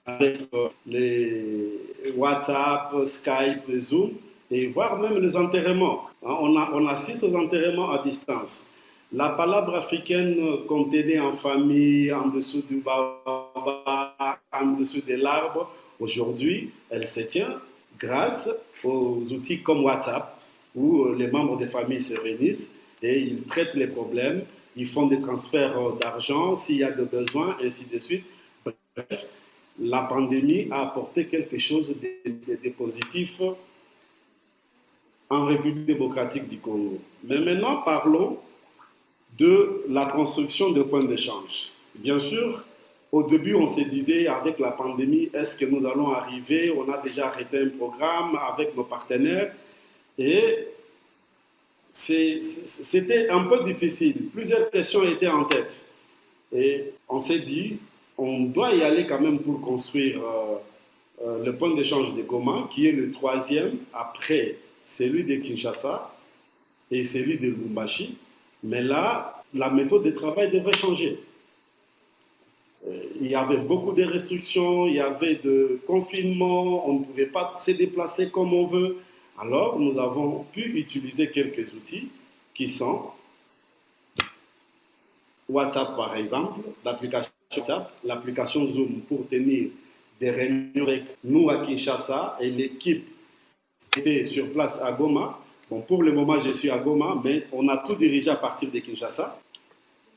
avec les WhatsApp, Skype, Zoom, et voire même les enterrements. On assiste aux enterrements à distance. La palabre africaine qu'on tenait en famille, en dessous du baobab, en dessous de l'arbre, aujourd'hui, elle se tient grâce aux outils comme WhatsApp, où les membres des familles se réunissent et ils traitent les problèmes, ils font des transferts d'argent s'il y a des besoins, et ainsi de suite. Bref, la pandémie a apporté quelque chose de positif en République démocratique du Congo. Mais maintenant, parlons de la construction de points d'échange. Bien sûr, au début, on se disait, avec la pandémie, est-ce que nous allons arriver? On a déjà arrêté un programme avec nos partenaires et c'était un peu difficile. Plusieurs questions étaient en tête. Et on s'est dit, on doit y aller quand même pour construire le point d'échange de Goma, qui est le troisième après celui de Kinshasa et celui de Lubumbashi. Mais là, la méthode de travail devrait changer. Il y avait beaucoup de restrictions, il y avait de confinement, on ne pouvait pas se déplacer comme on veut. Alors, nous avons pu utiliser quelques outils qui sont WhatsApp, par exemple, l'application WhatsApp, l'application Zoom pour tenir des réunions avec nous à Kinshasa et l'équipe qui était sur place à Goma. Bon, pour le moment, je suis à Goma, mais on a tout dirigé à partir de Kinshasa.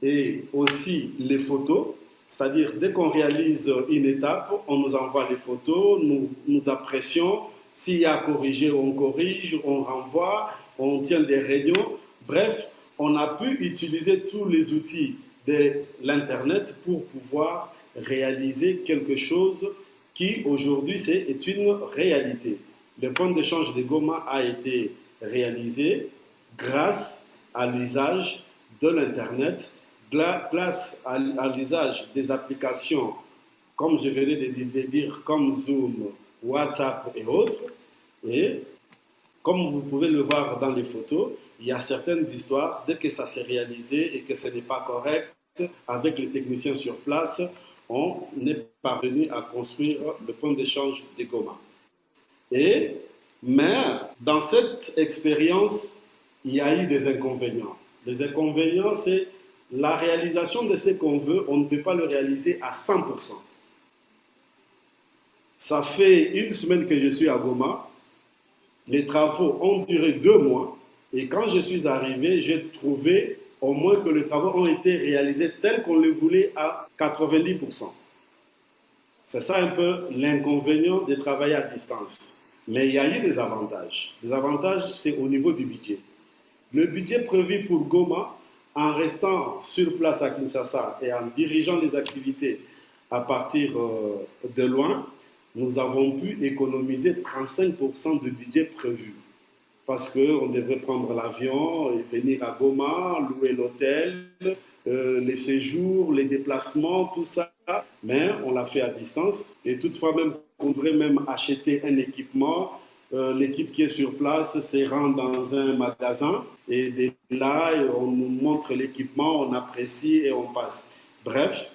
Et aussi les photos, c'est-à-dire dès qu'on réalise une étape, on nous envoie les photos, nous apprécions. S'il y a à corriger, on corrige, on renvoie, on tient des réunions. Bref, on a pu utiliser tous les outils de l'Internet pour pouvoir réaliser quelque chose qui aujourd'hui est une réalité. Le point d'échange de Goma a été réalisé grâce à l'usage de l'Internet, grâce à l'usage des applications, comme je venais de dire, comme Zoom, WhatsApp et autres. Et comme vous pouvez le voir dans les photos, il y a certaines histoires, dès que ça s'est réalisé et que ce n'est pas correct, avec les techniciens sur place, on est parvenu à construire le point d'échange de Goma. Mais dans cette expérience, il y a eu des inconvénients. Les inconvénients, c'est la réalisation de ce qu'on veut, on ne peut pas le réaliser à 100%. Ça fait une semaine que je suis à Goma. Les travaux ont duré 2 mois. Et quand je suis arrivé, j'ai trouvé au moins que les travaux ont été réalisés tels qu'on les voulait à 90%. C'est ça un peu l'inconvénient de travailler à distance. Mais il y a eu des avantages. Les avantages, c'est au niveau du budget. Le budget prévu pour Goma, en restant sur place à Kinshasa et en dirigeant les activités à partir de loin, nous avons pu économiser 35% du budget prévu. Parce qu'on devrait prendre l'avion et venir à Goma, louer l'hôtel, les séjours, les déplacements, tout ça. Mais on l'a fait à distance. Et toutefois, même, on devrait même acheter un équipement. L'équipe qui est sur place se rend dans un magasin et de là, on nous montre l'équipement, on apprécie et on passe. Bref,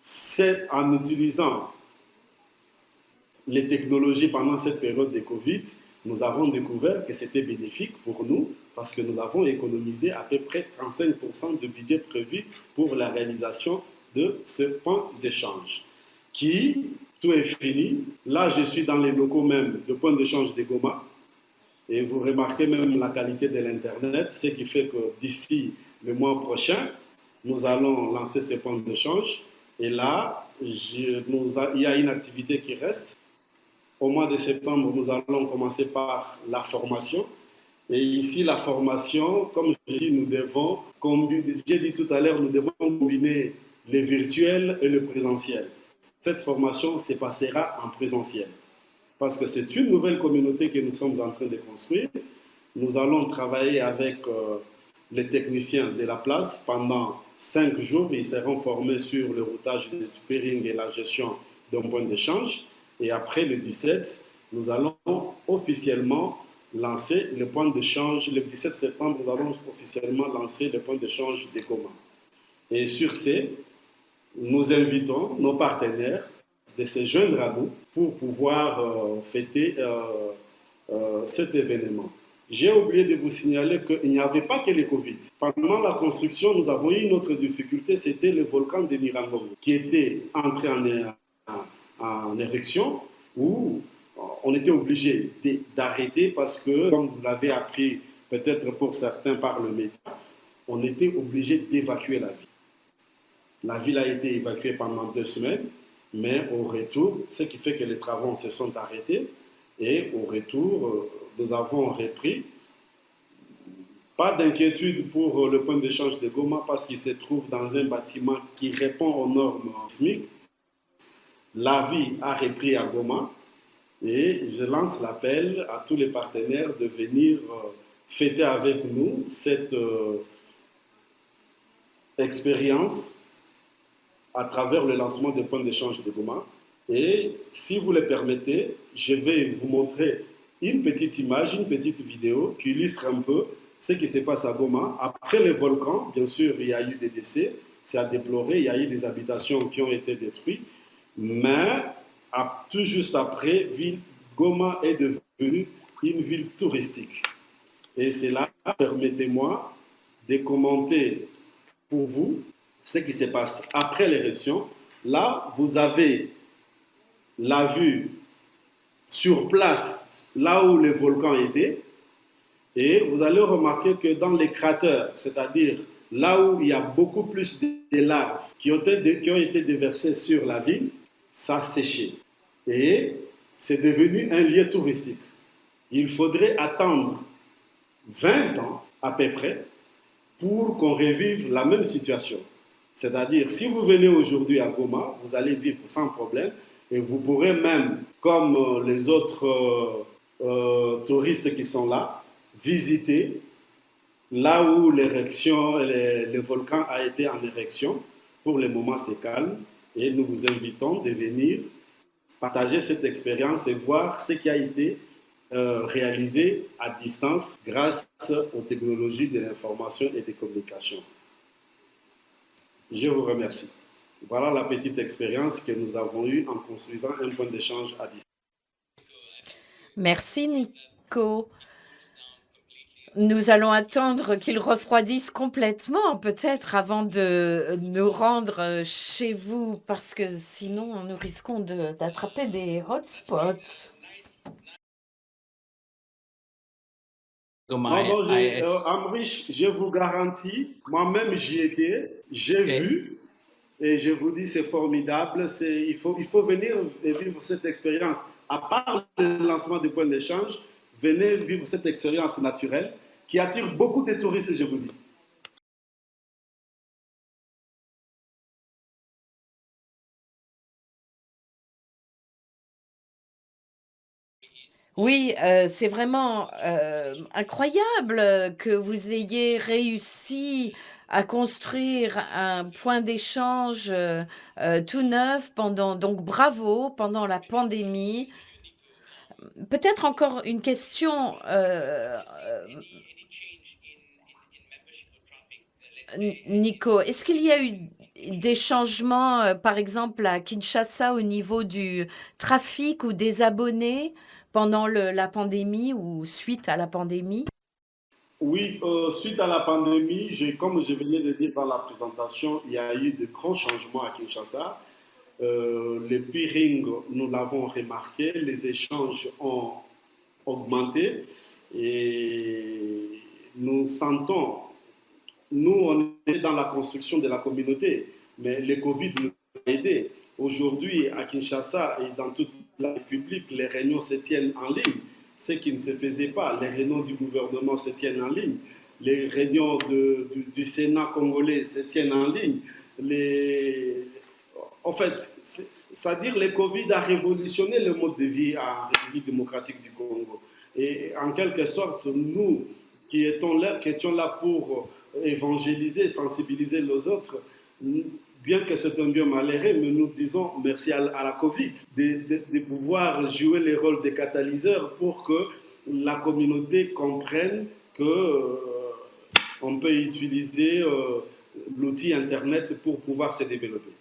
c'est en utilisant les technologies pendant cette période de Covid, nous avons découvert que c'était bénéfique pour nous parce que nous avons économisé à peu près 35% de budget prévu pour la réalisation de ce point d'échange. Tout est fini. Là, je suis dans les locaux même de point d'échange de Goma. Et vous remarquez même la qualité de l'Internet, ce qui fait que d'ici le mois prochain, nous allons lancer ce point d'échange. Et là, il y a une activité qui reste. Au mois de septembre, nous allons commencer par la formation. Et ici, la formation, comme je dis, j'ai dit tout à l'heure, nous devons combiner le virtuel et le présentiel. Cette formation se passera en présentiel parce que c'est une nouvelle communauté que nous sommes en train de construire. Nous allons travailler avec les techniciens de la place pendant 5 jours. Ils seront formés sur le routage du pairing et la gestion d'un point d'échange. Et après le 17, nous allons officiellement lancer le point d'échange. Le 17 septembre, nous allons officiellement lancer le point d'échange des Goma. Et sur ce, nous invitons nos partenaires de se joindre à nous pour pouvoir fêter cet événement. J'ai oublié de vous signaler qu'il n'y avait pas que le Covid. Pendant la construction, nous avons eu une autre difficulté, c'était le volcan de Nyiragongo, qui était entré en éruption, où on était obligé d'arrêter parce que, comme vous l'avez appris peut-être pour certains par le média, on était obligé d'évacuer la ville. La ville a été évacuée pendant 2 semaines, mais au retour, ce qui fait que les travaux se sont arrêtés et au retour, nous avons repris. Pas d'inquiétude pour le point d'échange de Goma parce qu'il se trouve dans un bâtiment qui répond aux normes SMIC. La vie a repris à Goma et je lance l'appel à tous les partenaires de venir fêter avec nous cette expérience à travers le lancement des points d'échange de Goma. Et si vous le permettez, je vais vous montrer une petite image, une petite vidéo qui illustre un peu ce qui se passe à Goma. Après le volcan, bien sûr, il y a eu des décès, c'est à déplorer, il y a eu des habitations qui ont été détruites, mais tout juste après, Goma est devenue une ville touristique. Et c'est là, permettez-moi de commenter pour vous ce qui se passe après l'éruption. Là, vous avez la vue sur place, là où le volcan était, et vous allez remarquer que dans les cratères, c'est-à-dire là où il y a beaucoup plus de larves qui ont été déversées sur la ville, ça a séché. Et c'est devenu un lieu touristique. Il faudrait attendre 20 ans à peu près pour qu'on revive la même situation. C'est-à-dire, si vous venez aujourd'hui à Goma, vous allez vivre sans problème et vous pourrez même, comme les autres touristes qui sont là, visiter là où le volcan a été en éruption. Pour le moment, c'est calme et nous vous invitons de venir partager cette expérience et voir ce qui a été réalisé à distance grâce aux technologies de l'information et des communications. Je vous remercie. Voilà la petite expérience que nous avons eue en construisant un point d'échange à distance. Merci Nico. Nous allons attendre qu'il refroidisse complètement, peut-être, avant de nous rendre chez vous, parce que sinon, nous risquons d'attraper des hotspots. Amrish, je vous garantis, moi-même j'y étais, j'ai vu, et je vous dis c'est formidable, il faut venir et vivre cette expérience. À part le lancement du point d'échange, venez vivre cette expérience naturelle qui attire beaucoup de touristes, je vous dis. Oui, c'est vraiment incroyable que vous ayez réussi à construire un point d'échange tout neuf donc bravo, pendant la pandémie. Peut-être encore une question, Nico. Est-ce qu'il y a eu des changements, par exemple à Kinshasa, au niveau du trafic ou des abonnés pendant la pandémie ou suite à la pandémie? Oui, suite à la pandémie, comme je venais de dire dans la présentation, il y a eu de grands changements à Kinshasa. Les peerings, nous l'avons remarqué, les échanges ont augmenté et nous sentons, nous, on est dans la construction de la communauté, mais le Covid nous a aidés. Aujourd'hui, à Kinshasa et dans toute la République, les réunions se tiennent en ligne, ce qui ne se faisait pas. Les réunions du gouvernement se tiennent en ligne. Les réunions du Sénat congolais se tiennent en ligne. Les... En fait, c'est-à-dire que le Covid a révolutionné le mode de vie en République démocratique du Congo. Et en quelque sorte, nous qui étions là pour évangéliser, sensibiliser les autres, bien que c'est un bien malheureux, mais nous disons merci à la Covid de pouvoir jouer le rôle de catalyseur pour que la communauté comprenne que on peut utiliser l'outil Internet pour pouvoir se développer.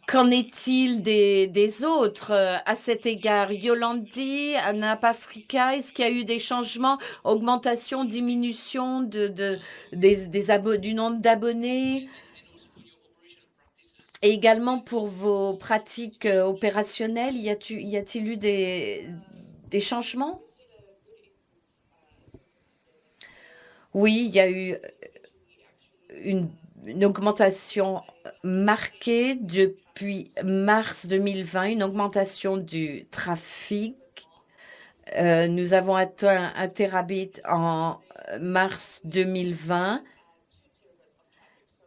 Qu'en est-il des autres à cet égard? Yolandi, ANAP Africa, est-ce qu'il y a eu des changements, augmentation, diminution du nombre d'abonnés? Et également pour vos pratiques opérationnelles, y a-t-il eu des changements? Oui, il y a eu une augmentation marquée depuis mars 2020, une augmentation du trafic. Nous avons atteint 1 terabit en mars 2020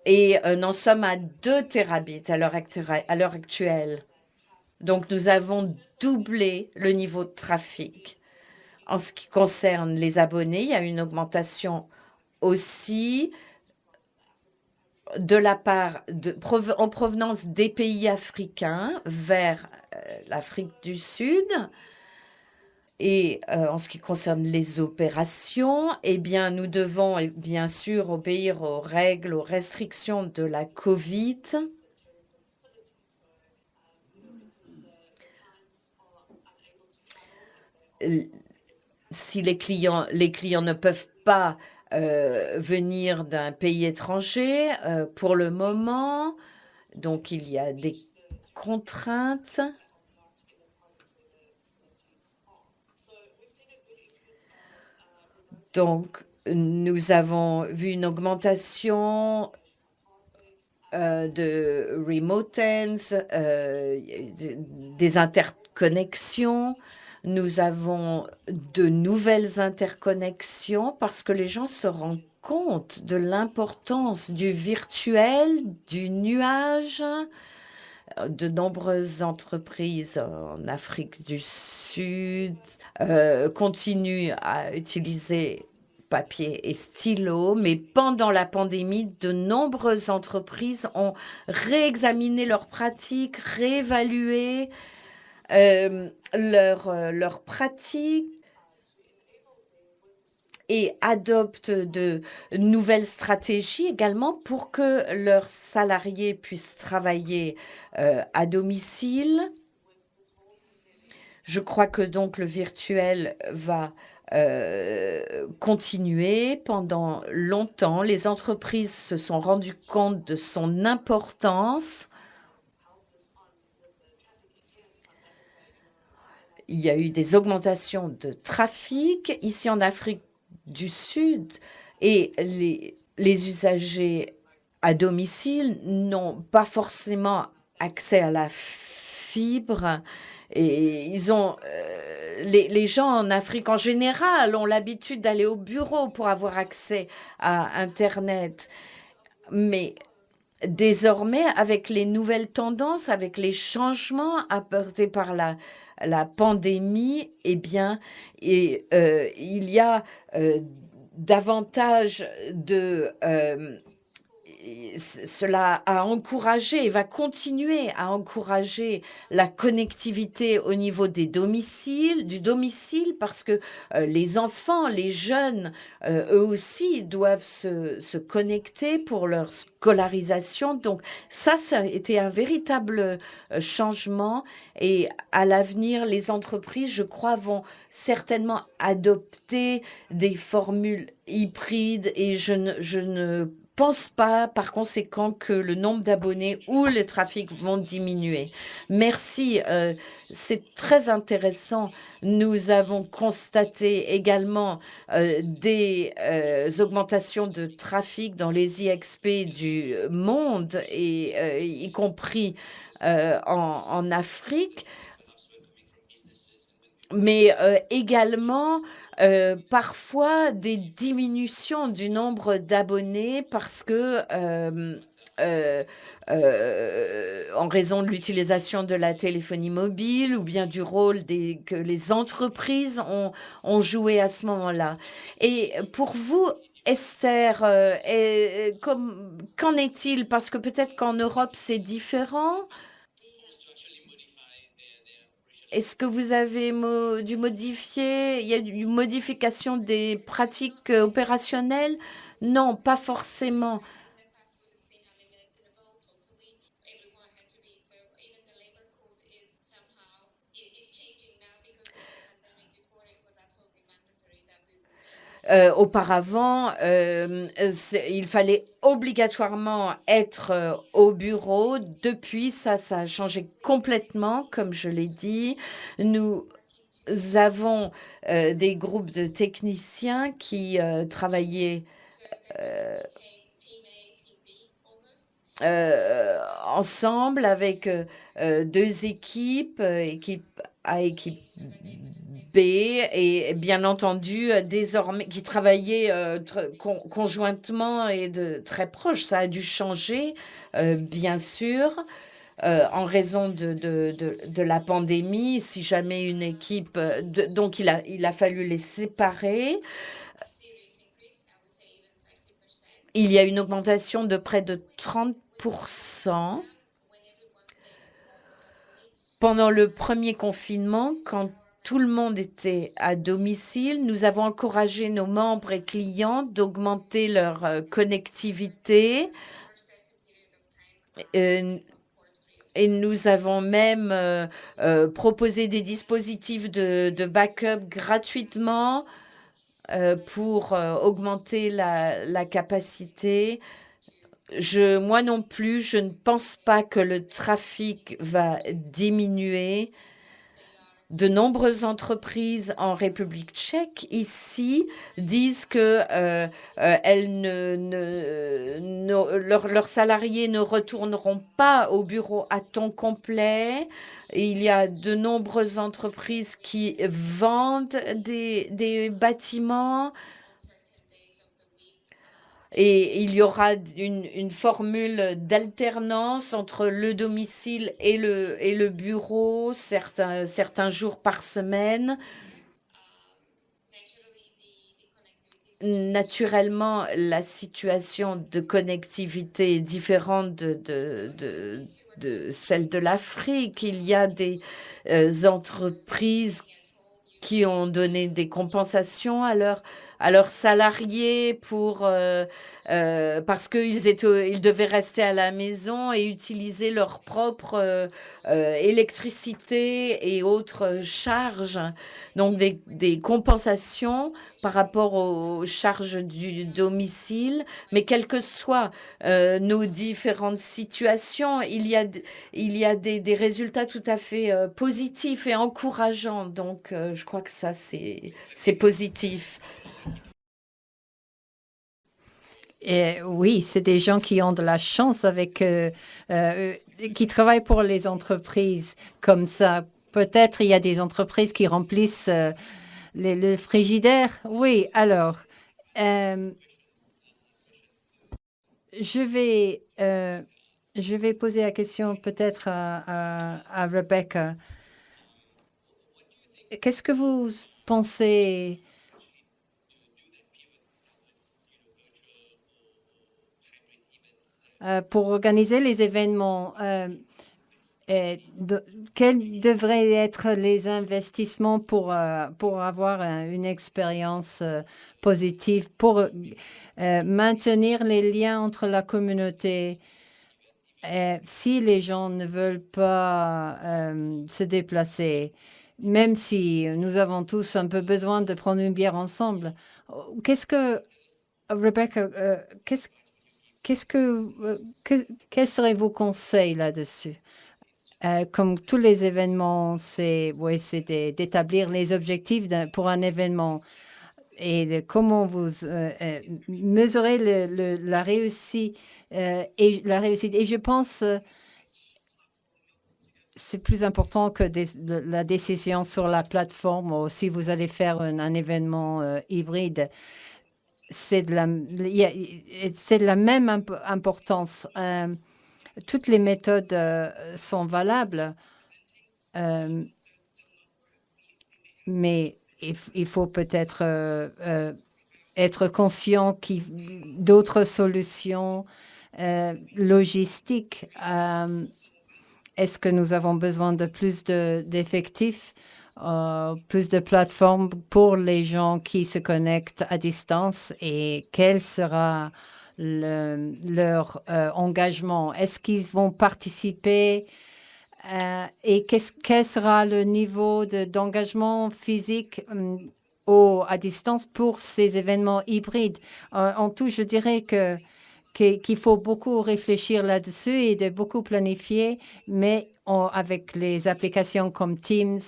et nous en sommes à 2 terabits à l'heure actuelle. Donc, nous avons doublé le niveau de trafic. En ce qui concerne les abonnés, il y a une augmentation aussi de la part en provenance des pays africains vers l'Afrique du Sud. Et en ce qui concerne les opérations, eh bien, nous devons bien sûr obéir aux règles, aux restrictions de la Covid. Si les clients ne peuvent pas venir d'un pays étranger pour le moment, donc il y a des contraintes. Donc, nous avons vu une augmentation de remote ends, des interconnexions. Nous avons de nouvelles interconnexions parce que les gens se rendent compte de l'importance du virtuel, du nuage. De nombreuses entreprises en Afrique du Sud continuent à utiliser papier et stylo, mais pendant la pandémie, de nombreuses entreprises ont réexaminé leurs pratiques, réévalué leurs pratiques et adoptent de nouvelles stratégies également pour que leurs salariés puissent travailler à domicile. Je crois que donc le virtuel va continuer pendant longtemps. Les entreprises se sont rendues compte de son importance. Il y a eu des augmentations de trafic ici en Afrique du Sud et les usagers à domicile n'ont pas forcément accès à la fibre et ils ont les gens en Afrique en général ont l'habitude d'aller au bureau pour avoir accès à Internet. Mais désormais, avec les nouvelles tendances, avec les changements apportés par la pandémie, eh bien, il y a davantage cela a encouragé et va continuer à encourager la connectivité au niveau du domicile, parce que les enfants, les jeunes, eux aussi doivent se connecter pour leur scolarisation. Donc ça a été un véritable changement, et à l'avenir, les entreprises, je crois, vont certainement adopter des formules hybrides, et je ne pense pas, par conséquent, que le nombre d'abonnés ou le trafic vont diminuer. Merci, c'est très intéressant. Nous avons constaté également des augmentations de trafic dans les IXP du monde, et y compris en Afrique, mais également parfois des diminutions du nombre d'abonnés, parce que en raison de l'utilisation de la téléphonie mobile, ou bien du rôle que les entreprises ont joué à ce moment-là. Et pour vous, Esther, qu'en est-il? Parce que peut-être qu'en Europe, c'est différent. Est-ce que vous avez dû modifier, il y a une modification des pratiques opérationnelles? Non, pas forcément. Auparavant, il fallait obligatoirement être au bureau. Depuis, ça a changé complètement, comme je l'ai dit. Nous avons des groupes de techniciens qui travaillaient ensemble avec deux équipes, équipe A, équipe B, et bien entendu, désormais, qui travaillaient conjointement et de très proche. Ça a dû changer, bien sûr, en raison de la pandémie. Si jamais une équipe, donc il a fallu les séparer. Il y a une augmentation de près de 30% pendant le premier confinement, quand tout le monde était à domicile. Nous avons encouragé nos membres et clients d'augmenter leur connectivité. Et nous avons même proposé des dispositifs de backup gratuitement pour augmenter la capacité. Moi non plus, je ne pense pas que le trafic va diminuer. De nombreuses entreprises en République tchèque ici disent que leurs salariés ne retourneront pas au bureau à temps complet. Et il y a de nombreuses entreprises qui vendent des bâtiments. Et il y aura une formule d'alternance entre le domicile et le bureau, certains jours par semaine. Naturellement, la situation de connectivité est différente de celle de l'Afrique. Il y a des entreprises qui ont donné des compensations à leurs salariés parce qu'ils devaient rester à la maison et utiliser leur propre électricité et autres charges. Donc des compensations par rapport aux charges du domicile. Mais quelles que soient nos différentes situations, il y a des résultats tout à fait positifs et encourageants. Donc, je crois que ça, c'est positif. Et oui, c'est des gens qui ont de la chance qui travaillent pour les entreprises comme ça. Peut-être il y a des entreprises qui remplissent le frigidaire. Oui, alors, je vais poser la question peut-être à Rebecca. Qu'est-ce que vous pensez? pour organiser les événements, quels devraient être les investissements pour avoir une expérience positive, pour maintenir les liens entre la communauté? Si les gens ne veulent pas se déplacer, même si nous avons tous un peu besoin de prendre une bière ensemble, Rebecca, quels seraient vos conseils là-dessus? Comme tous les événements, c'est d'établir les objectifs pour un événement et comment vous mesurez la réussite et la réussite. Et je pense c'est plus important que la décision sur la plateforme ou si vous allez faire un événement hybride. C'est de la même importance. Toutes les méthodes sont valables, mais il faut peut-être être conscient d'autres solutions logistiques. Est-ce que nous avons besoin de plus d'effectifs, plus de plateformes pour les gens qui se connectent à distance et quel sera leur engagement? Est-ce qu'ils vont participer et quel sera le niveau d'engagement physique à distance pour ces événements hybrides? En tout, je dirais qu'il faut beaucoup réfléchir là-dessus et de beaucoup planifier, mais avec les applications comme Teams,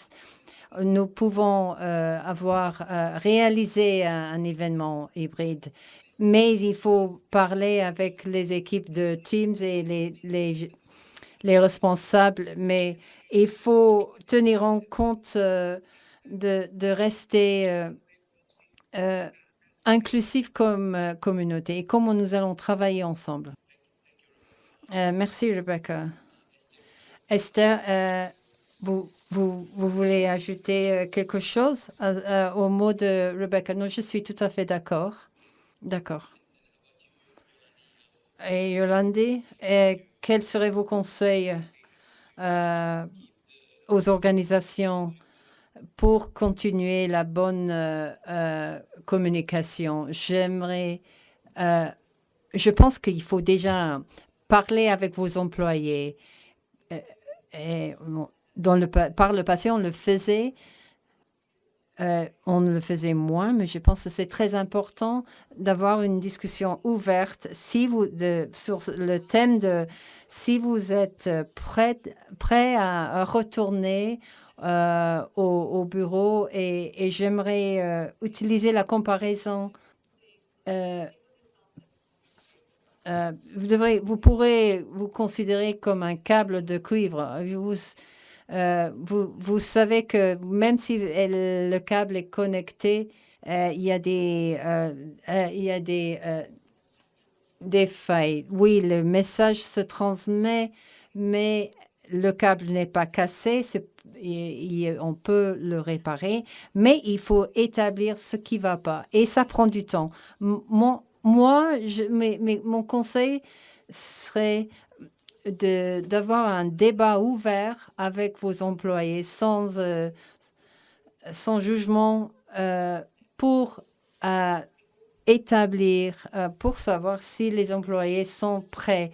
nous pouvons réalisé un événement hybride. Mais il faut parler avec les équipes de Teams et les responsables, mais il faut tenir en compte de rester inclusif comme communauté et comment nous allons travailler ensemble. Merci, Rebecca. Esther, vous voulez ajouter quelque chose au mot de Rebecca? Non, je suis tout à fait d'accord. D'accord. Et Yolande, quels seraient vos conseils aux organisations pour continuer la bonne communication? Je pense qu'il faut déjà parler avec vos employés. Par le passé, on le faisait. On le faisait moins, mais je pense que c'est très important d'avoir une discussion ouverte sur le thème de si vous êtes prêt à retourner au bureau et j'aimerais utiliser la comparaison. Vous pourrez vous considérer comme un câble de cuivre. Vous savez que même si le câble est connecté, il y a des failles. Oui, le message se transmet, mais le câble n'est pas cassé. On peut le réparer, mais il faut établir ce qui ne va pas. Et ça prend du temps. Mon conseil serait d'avoir un débat ouvert avec vos employés sans jugement pour établir, pour savoir si les employés sont prêts.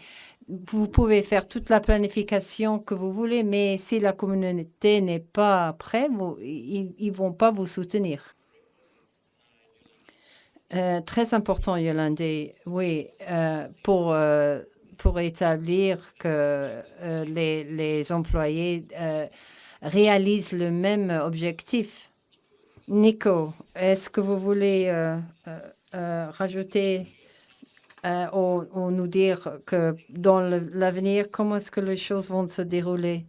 Vous pouvez faire toute la planification que vous voulez, mais si la communauté n'est pas prête, ils ne vont pas vous soutenir. Très important, Yolande. Oui, pour établir que les employés réalisent le même objectif. Nico, est-ce que vous voulez rajouter ou nous dire que dans l'avenir, comment est-ce que les choses vont se dérouler?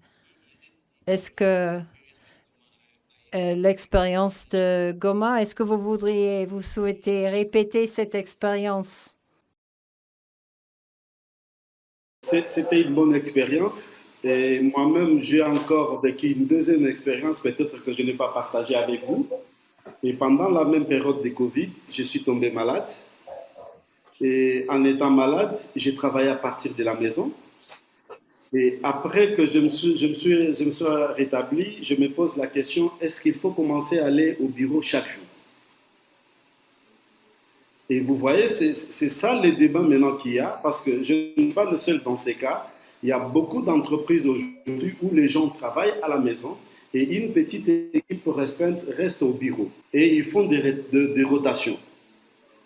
Est-ce que l'expérience de Goma, est-ce que vous souhaitez répéter cette expérience? C'était une bonne expérience et moi-même, j'ai encore vécu une deuxième expérience, peut-être que je n'ai pas partagée avec vous. Et pendant la même période de Covid, je suis tombé malade. Et en étant malade, j'ai travaillé à partir de la maison. Et après que je me suis rétabli, je me pose la question, est-ce qu'il faut commencer à aller au bureau chaque jour? Et vous voyez, c'est ça le débat maintenant qu'il y a, parce que je ne suis pas le seul dans ces cas. Il y a beaucoup d'entreprises aujourd'hui où les gens travaillent à la maison et une petite équipe restreinte reste au bureau. Et ils font des rotations.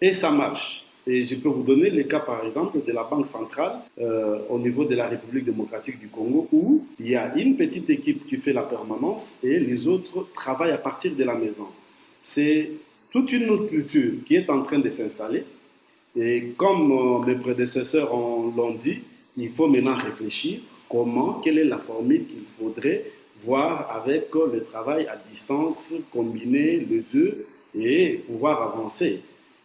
Et ça marche. Et je peux vous donner le cas, par exemple, de la Banque centrale au niveau de la République démocratique du Congo, où il y a une petite équipe qui fait la permanence et les autres travaillent à partir de la maison. C'est toute une autre culture qui est en train de s'installer. Et comme mes prédécesseurs l'ont dit, il faut maintenant réfléchir comment, quelle est la formule qu'il faudrait voir avec le travail à distance, combiner les deux et pouvoir avancer.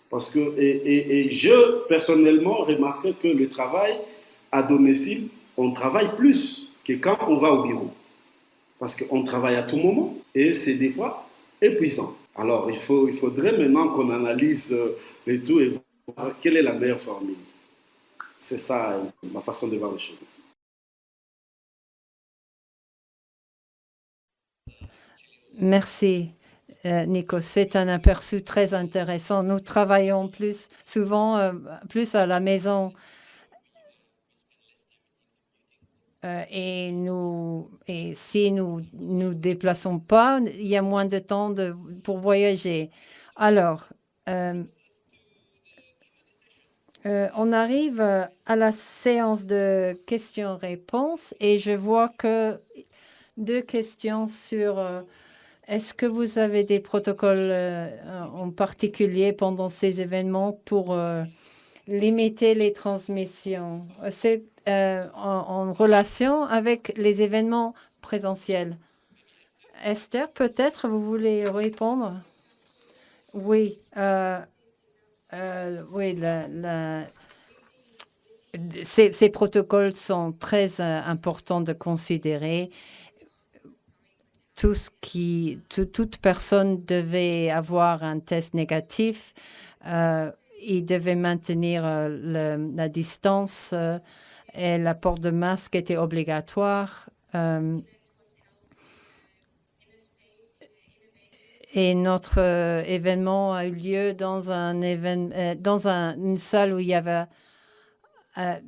Parce que, je, personnellement, remarqué que le travail à domicile, on travaille plus que quand on va au bureau. Parce qu'on travaille à tout moment et c'est des fois épuisant. Alors, il faudrait maintenant qu'on analyse le tout et voir quelle est la meilleure formule. C'est ça ma façon de voir les choses. Merci, Nico. C'est un aperçu très intéressant. Nous travaillons souvent plus à la maison et si nous nous déplaçons pas, il y a moins de temps pour voyager. Alors, on arrive à la séance de questions-réponses et je vois que 2 questions sur est-ce que vous avez des protocoles en particulier pendant ces événements pour limiter les transmissions? C'est en relation avec les événements présentiels. Esther, peut-être vous voulez répondre? Oui, oui, ces protocoles sont très importants de considérer. Toute personne devait avoir un test négatif. Il devait maintenir la distance et la port de masque était obligatoire. Et notre événement a eu lieu dans une salle où il y avait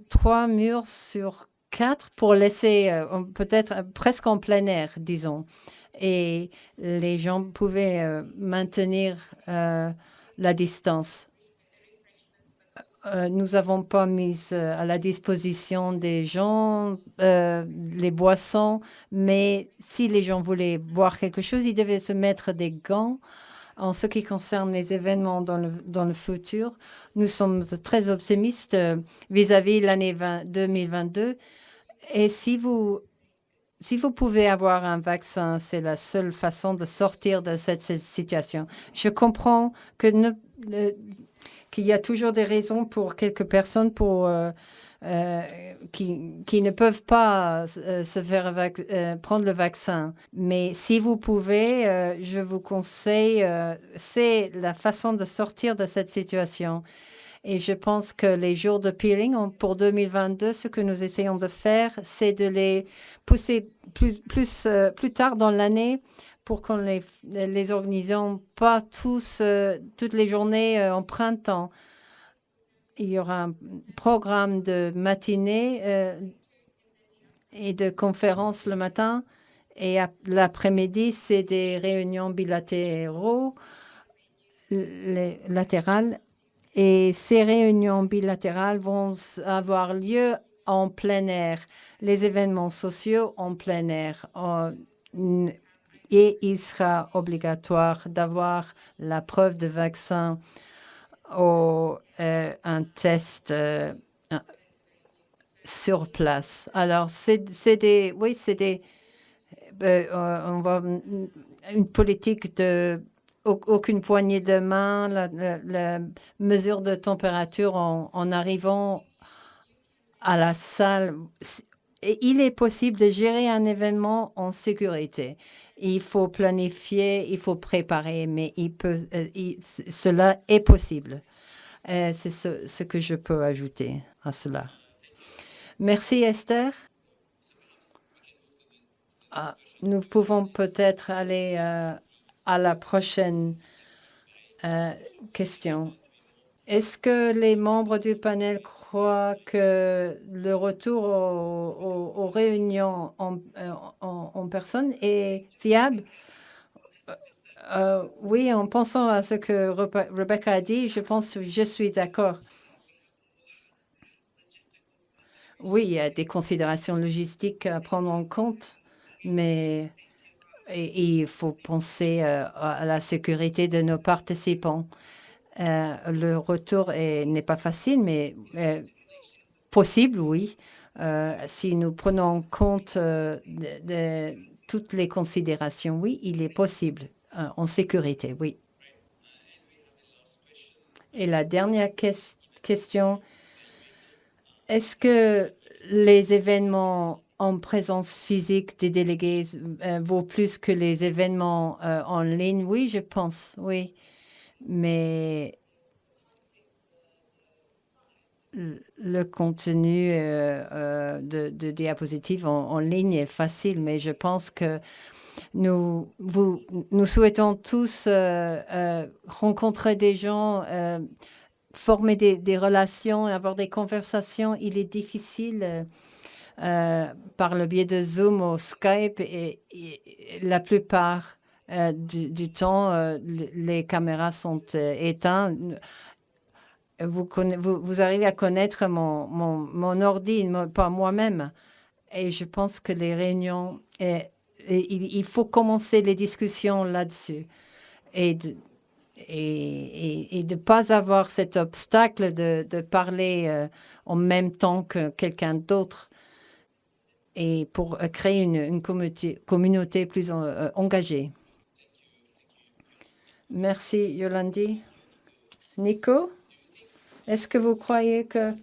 3 murs sur 4 pour laisser peut-être presque en plein air, disons. Et les gens pouvaient maintenir la distance. Nous n'avons pas mis à la disposition des gens les boissons, mais si les gens voulaient boire quelque chose, ils devaient se mettre des gants. En ce qui concerne les événements dans le futur, nous sommes très optimistes vis-à-vis l'année 2022. Et si vous pouvez avoir un vaccin, c'est la seule façon de sortir de cette situation. Je comprends qu'il y a toujours des raisons pour quelques personnes qui ne peuvent pas se faire prendre le vaccin. Mais si vous pouvez, je vous conseille, c'est la façon de sortir de cette situation. Et je pense que les jours de peeling pour 2022, ce que nous essayons de faire, c'est de les pousser plus tard dans l'année pour qu'on les organisons pas toutes les journées en printemps. Il y aura un programme de matinée et de conférences le matin. Et l'après-midi, c'est des réunions bilatérales. Et ces réunions bilatérales vont avoir lieu en plein air, les événements sociaux en plein air. Et il sera obligatoire d'avoir la preuve de vaccin ou un test sur place. Alors, on va une politique de aucune poignée de main, la mesure de température en arrivant à la salle. Il est possible de gérer un événement en sécurité. Il faut planifier, il faut préparer, mais cela est possible. C'est ce que je peux ajouter à cela. Merci Esther. Nous pouvons peut-être aller à la prochaine question. Est-ce que les membres du panel croient que le retour aux réunions en personne est fiable? Oui, en pensant à ce que Rebecca a dit, je suis d'accord. Oui, il y a des considérations logistiques à prendre en compte, mais il faut penser à la sécurité de nos participants. Le retour n'est pas facile, mais possible, oui. Si nous prenons en compte de toutes les considérations, oui, il est possible en sécurité, oui. Et la dernière question, est-ce que les événements en présence physique des délégués vaut plus que les événements en ligne? Oui, je pense, oui. Mais le contenu de diapositives en ligne est facile, mais je pense que nous souhaitons tous rencontrer des gens, former des relations, avoir des conversations. Il est difficile par le biais de Zoom ou Skype et la plupart du temps, les caméras sont éteintes. Vous arrivez à connaître mon ordi, pas moi-même. Et je pense que les réunions, il faut commencer les discussions là-dessus. Et de ne pas avoir cet obstacle de parler en même temps que quelqu'un d'autre. Et pour créer une communauté plus engagée. Merci, Yolandi. Nico, est-ce que vous croyez que...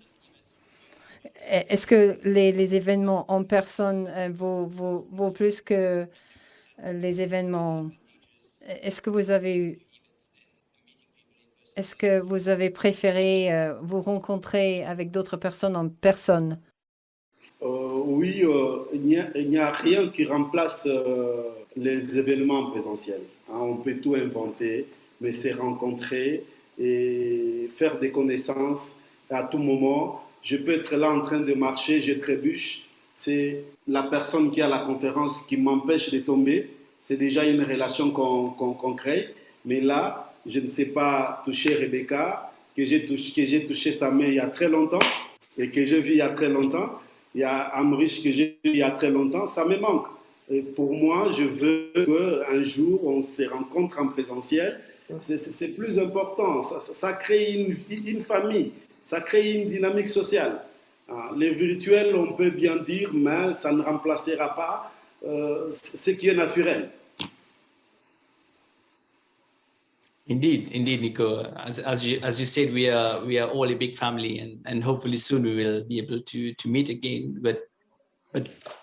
Est-ce que les événements en personne vaut plus que les événements... Est-ce que vous avez préféré vous rencontrer avec d'autres personnes en personne? Oui, il n'y a rien qui remplace les événements présentiels. Hein. On peut tout inventer, mais c'est rencontrer et faire des connaissances à tout moment. Je peux être là en train de marcher, je trébuche. C'est la personne qui a la conférence qui m'empêche de tomber. C'est déjà une relation qu'on crée. Mais là, je ne sais pas toucher Rebecca, que j'ai touché sa main il y a très longtemps et que je vis il y a très longtemps. Il y a Amrish que j'ai vu il y a très longtemps, ça me manque. Et pour moi, je veux qu'un jour, on se rencontre en présentiel. C'est plus important. Ça crée une famille, ça crée une dynamique sociale. Les virtuels, on peut bien dire, mais ça ne remplacera pas ce qui est naturel. Indeed, Nico. As you said, we are all a big family, and hopefully soon we will be able to meet again. But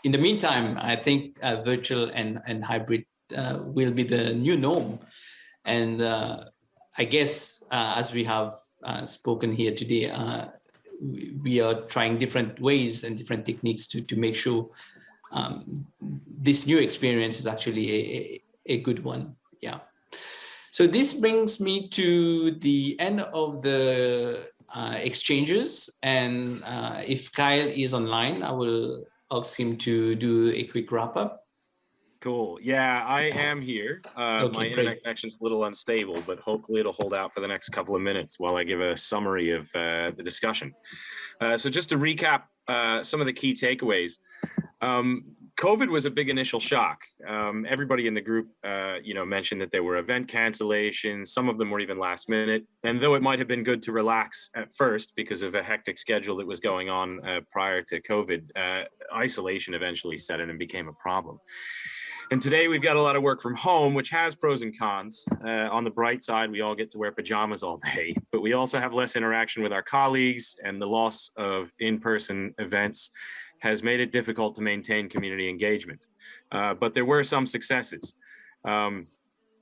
in the meantime, I think virtual and hybrid will be the new norm. And I guess as we have spoken here today, we are trying different ways and different techniques to make sure this new experience is actually a good one. Yeah. So this brings me to the end of the exchanges. And if Kyle is online, I will ask him to do a quick wrap up. Cool. Yeah, I am here. Okay, my internet connection's a little unstable, but hopefully it'll hold out for the next couple of minutes while I give a summary of the discussion. So just to recap some of the key takeaways. COVID was a big initial shock. Everybody in the group, mentioned that there were event cancellations. Some of them were even last minute. And though it might have been good to relax at first because of a hectic schedule that was going on prior to COVID, isolation eventually set in and became a problem. And today we've got a lot of work from home, which has pros and cons. On the bright side, we all get to wear pajamas all day, but we also have less interaction with our colleagues, and the loss of in-person events has made it difficult to maintain community engagement. But there were some successes.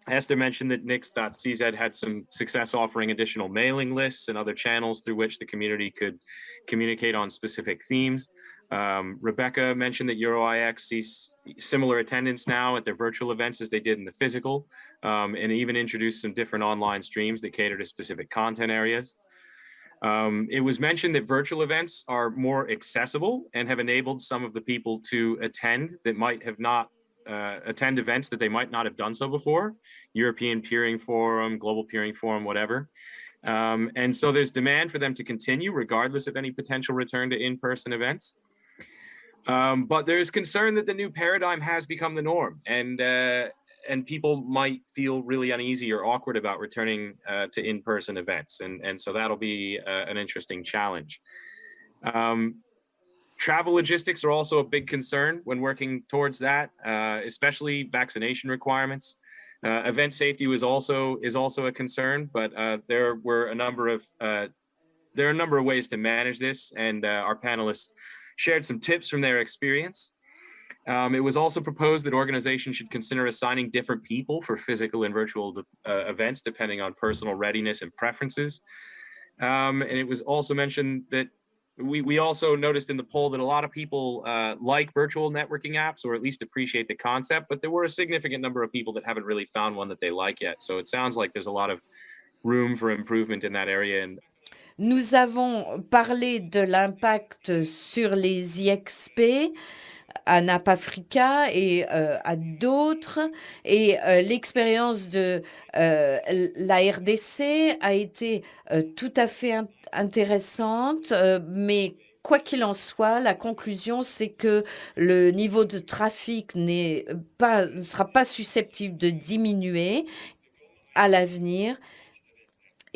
Esther mentioned that Nix.cz had some success offering additional mailing lists and other channels through which the community could communicate on specific themes. Rebecca mentioned that EuroIX sees similar attendance now at their virtual events as they did in the physical, and even introduced some different online streams that cater to specific content areas. It was mentioned that virtual events are more accessible and have enabled some of the people to attend that might have not attend events that they might not have done so before, European Peering Forum, Global Peering Forum, whatever. And so there's demand for them to continue regardless of any potential return to in-person events. But there's concern that the new paradigm has become the norm, and people might feel really uneasy or awkward about returning to in-person events. And so that'll be an interesting challenge. Travel logistics are also a big concern when working towards that, especially vaccination requirements. Event safety is also a concern, but there are a number of ways to manage this, and our panelists shared some tips from their experience. It was also proposed that organizations should consider assigning different people for physical and virtual events, depending on personal readiness and preferences. And it was also mentioned that we also noticed in the poll that a lot of people like virtual networking apps, or at least appreciate the concept, but there were a significant number of people that haven't really found one that they like yet. So it sounds like there's a lot of room for improvement in that area. And nous avons parlé de l'impact sur les IXP à NAPAfrica et à d'autres. Et l'expérience de la RDC a été tout à fait intéressante, mais quoi qu'il en soit, la conclusion, c'est que le niveau de trafic ne sera pas susceptible de diminuer à l'avenir.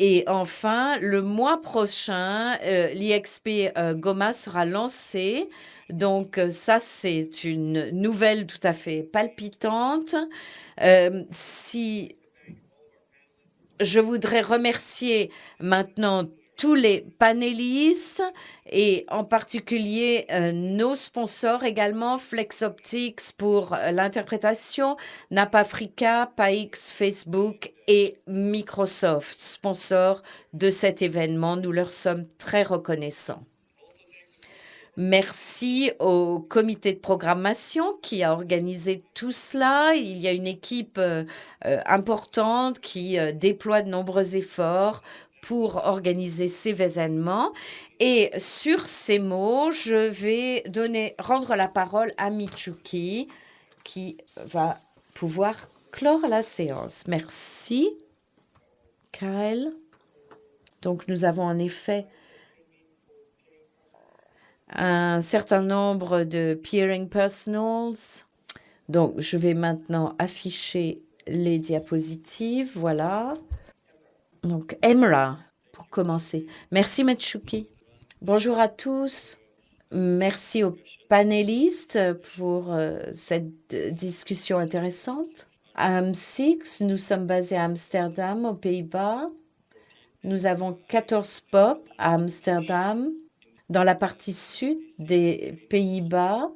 Et enfin, le mois prochain, l'IXP Goma sera lancé. Donc ça, c'est une nouvelle tout à fait palpitante. Je voudrais remercier maintenant tous les panélistes et en particulier nos sponsors également, FlexOptics pour l'interprétation, NAPAfrica, PAIX, Facebook et Microsoft, sponsors de cet événement. Nous leur sommes très reconnaissants. Merci au comité de programmation qui a organisé tout cela. Il y a une équipe importante qui déploie de nombreux efforts pour organiser ces événements. Et sur ces mots, je vais rendre la parole à Michuki qui va pouvoir clore la séance. Merci, Karel. Donc, nous avons en effet un certain nombre de peering personals. Donc, je vais maintenant afficher les diapositives. Voilà. Donc, Emra, pour commencer. Merci, Michuki. Bonjour à tous. Merci aux panélistes pour cette discussion intéressante. À AM6, nous sommes basés à Amsterdam, aux Pays-Bas. Nous avons 14 POP à Amsterdam. Dans la partie sud des Pays-Bas,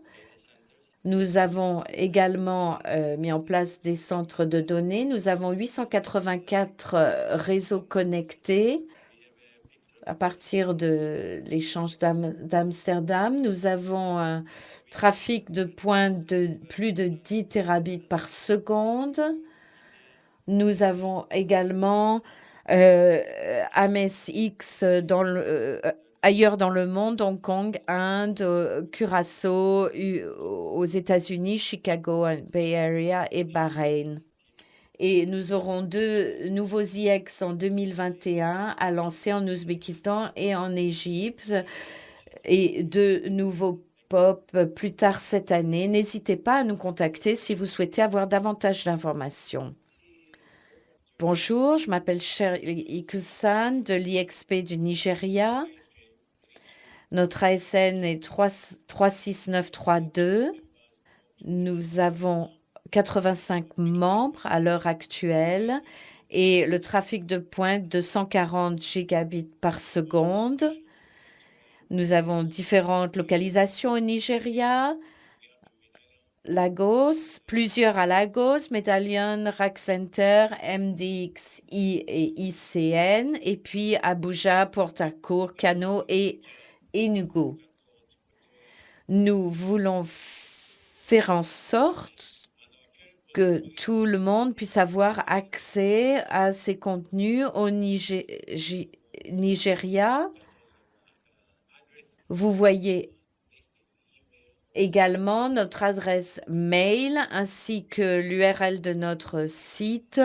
nous avons également mis en place des centres de données. Nous avons 884 réseaux connectés à partir de l'échange d'Amsterdam. Nous avons un trafic de pointe de plus de 10 terabits par seconde. Nous avons également AMSX ailleurs dans le monde, Hong Kong, Inde, Curaçao, aux États-Unis, Chicago, Bay Area et Bahreïn. Et nous aurons 2 nouveaux IX en 2021 à lancer en Ouzbékistan et en Égypte, et 2 nouveaux POP plus tard cette année. N'hésitez pas à nous contacter si vous souhaitez avoir davantage d'informations. Bonjour, je m'appelle Shirley Ikusan de l'IXP du Nigeria. Notre ASN est 36932. Nous avons 85 membres à l'heure actuelle et le trafic de pointe de 140 gigabits par seconde. Nous avons différentes localisations au Nigeria, Lagos, plusieurs à Lagos, Medallion, Rack Center, MDXI et ICN, et puis Abuja, Port Harcourt, Kano et Enugu. Nous voulons faire en sorte que tout le monde puisse avoir accès à ces contenus au Nigeria. Vous voyez également notre adresse mail ainsi que l'URL de notre site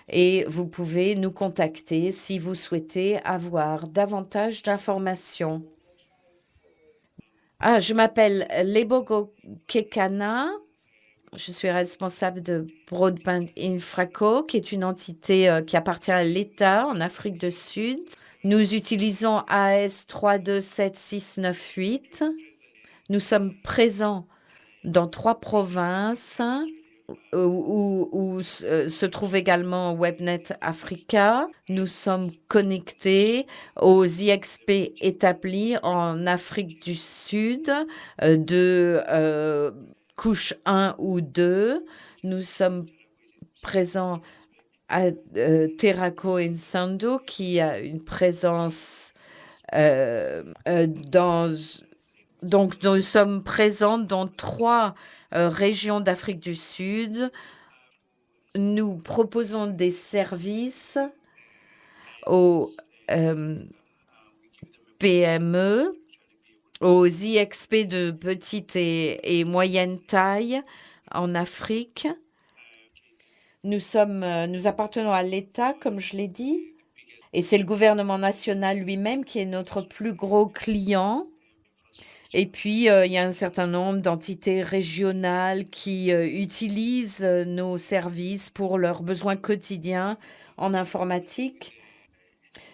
et vous pouvez nous contacter si vous souhaitez avoir davantage d'informations. Je m'appelle Lebogo Kekana. Je suis responsable de Broadband Infraco, qui est une entité qui appartient à l'État en Afrique du Sud. Nous utilisons AS 327698. Nous sommes présents dans 3 provinces où se trouve également WebNet Africa. Nous sommes connectés aux IXP établis en Afrique du Sud de couche 1 ou 2. Nous sommes présents à Terraco Nsando qui a une présence donc, nous sommes présents dans 3 régions d'Afrique du Sud. Nous proposons des services aux PME, aux IXP de petite et moyenne taille en Afrique. Nous appartenons à l'État, comme je l'ai dit, et c'est le gouvernement national lui-même qui est notre plus gros client. Et puis, il y a un certain nombre d'entités régionales qui utilisent nos services pour leurs besoins quotidiens en informatique.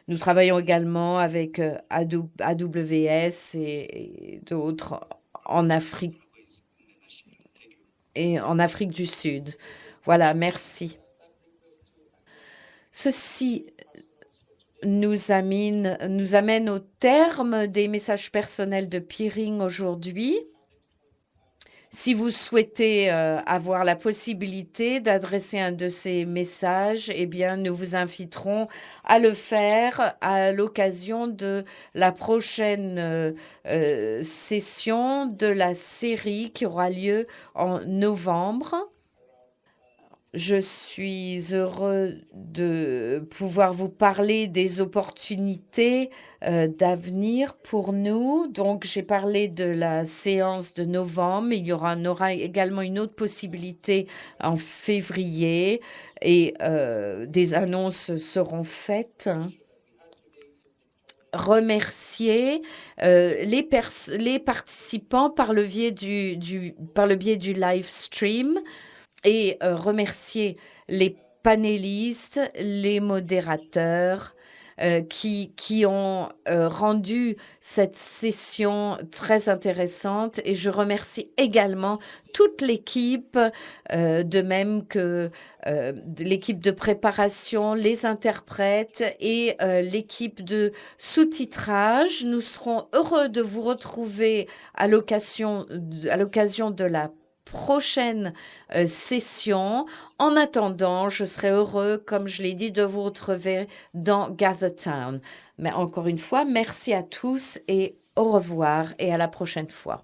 Nous travaillons également avec AWS et d'autres en Afrique et en Afrique du Sud. Voilà, merci. Ceci nous amène au terme des messages personnels de Peering aujourd'hui. Si vous souhaitez avoir la possibilité d'adresser un de ces messages, eh bien, nous vous inviterons à le faire à l'occasion de la prochaine session de la série qui aura lieu en novembre. Je suis heureux de pouvoir vous parler des opportunités d'avenir pour nous. Donc, j'ai parlé de la séance de novembre. Il y aura également une autre possibilité en février et des annonces seront faites. Remercier les participants par le biais du live stream. Et remercier les panélistes, les modérateurs qui ont rendu cette session très intéressante. Et je remercie également toute l'équipe, de même que l'équipe de préparation, les interprètes et l'équipe de sous-titrage. Nous serons heureux de vous retrouver à l'occasion de la prochaine session. En attendant, je serai heureux, comme je l'ai dit, de vous retrouver dans Gathertown. Mais encore une fois, merci à tous et au revoir et à la prochaine fois.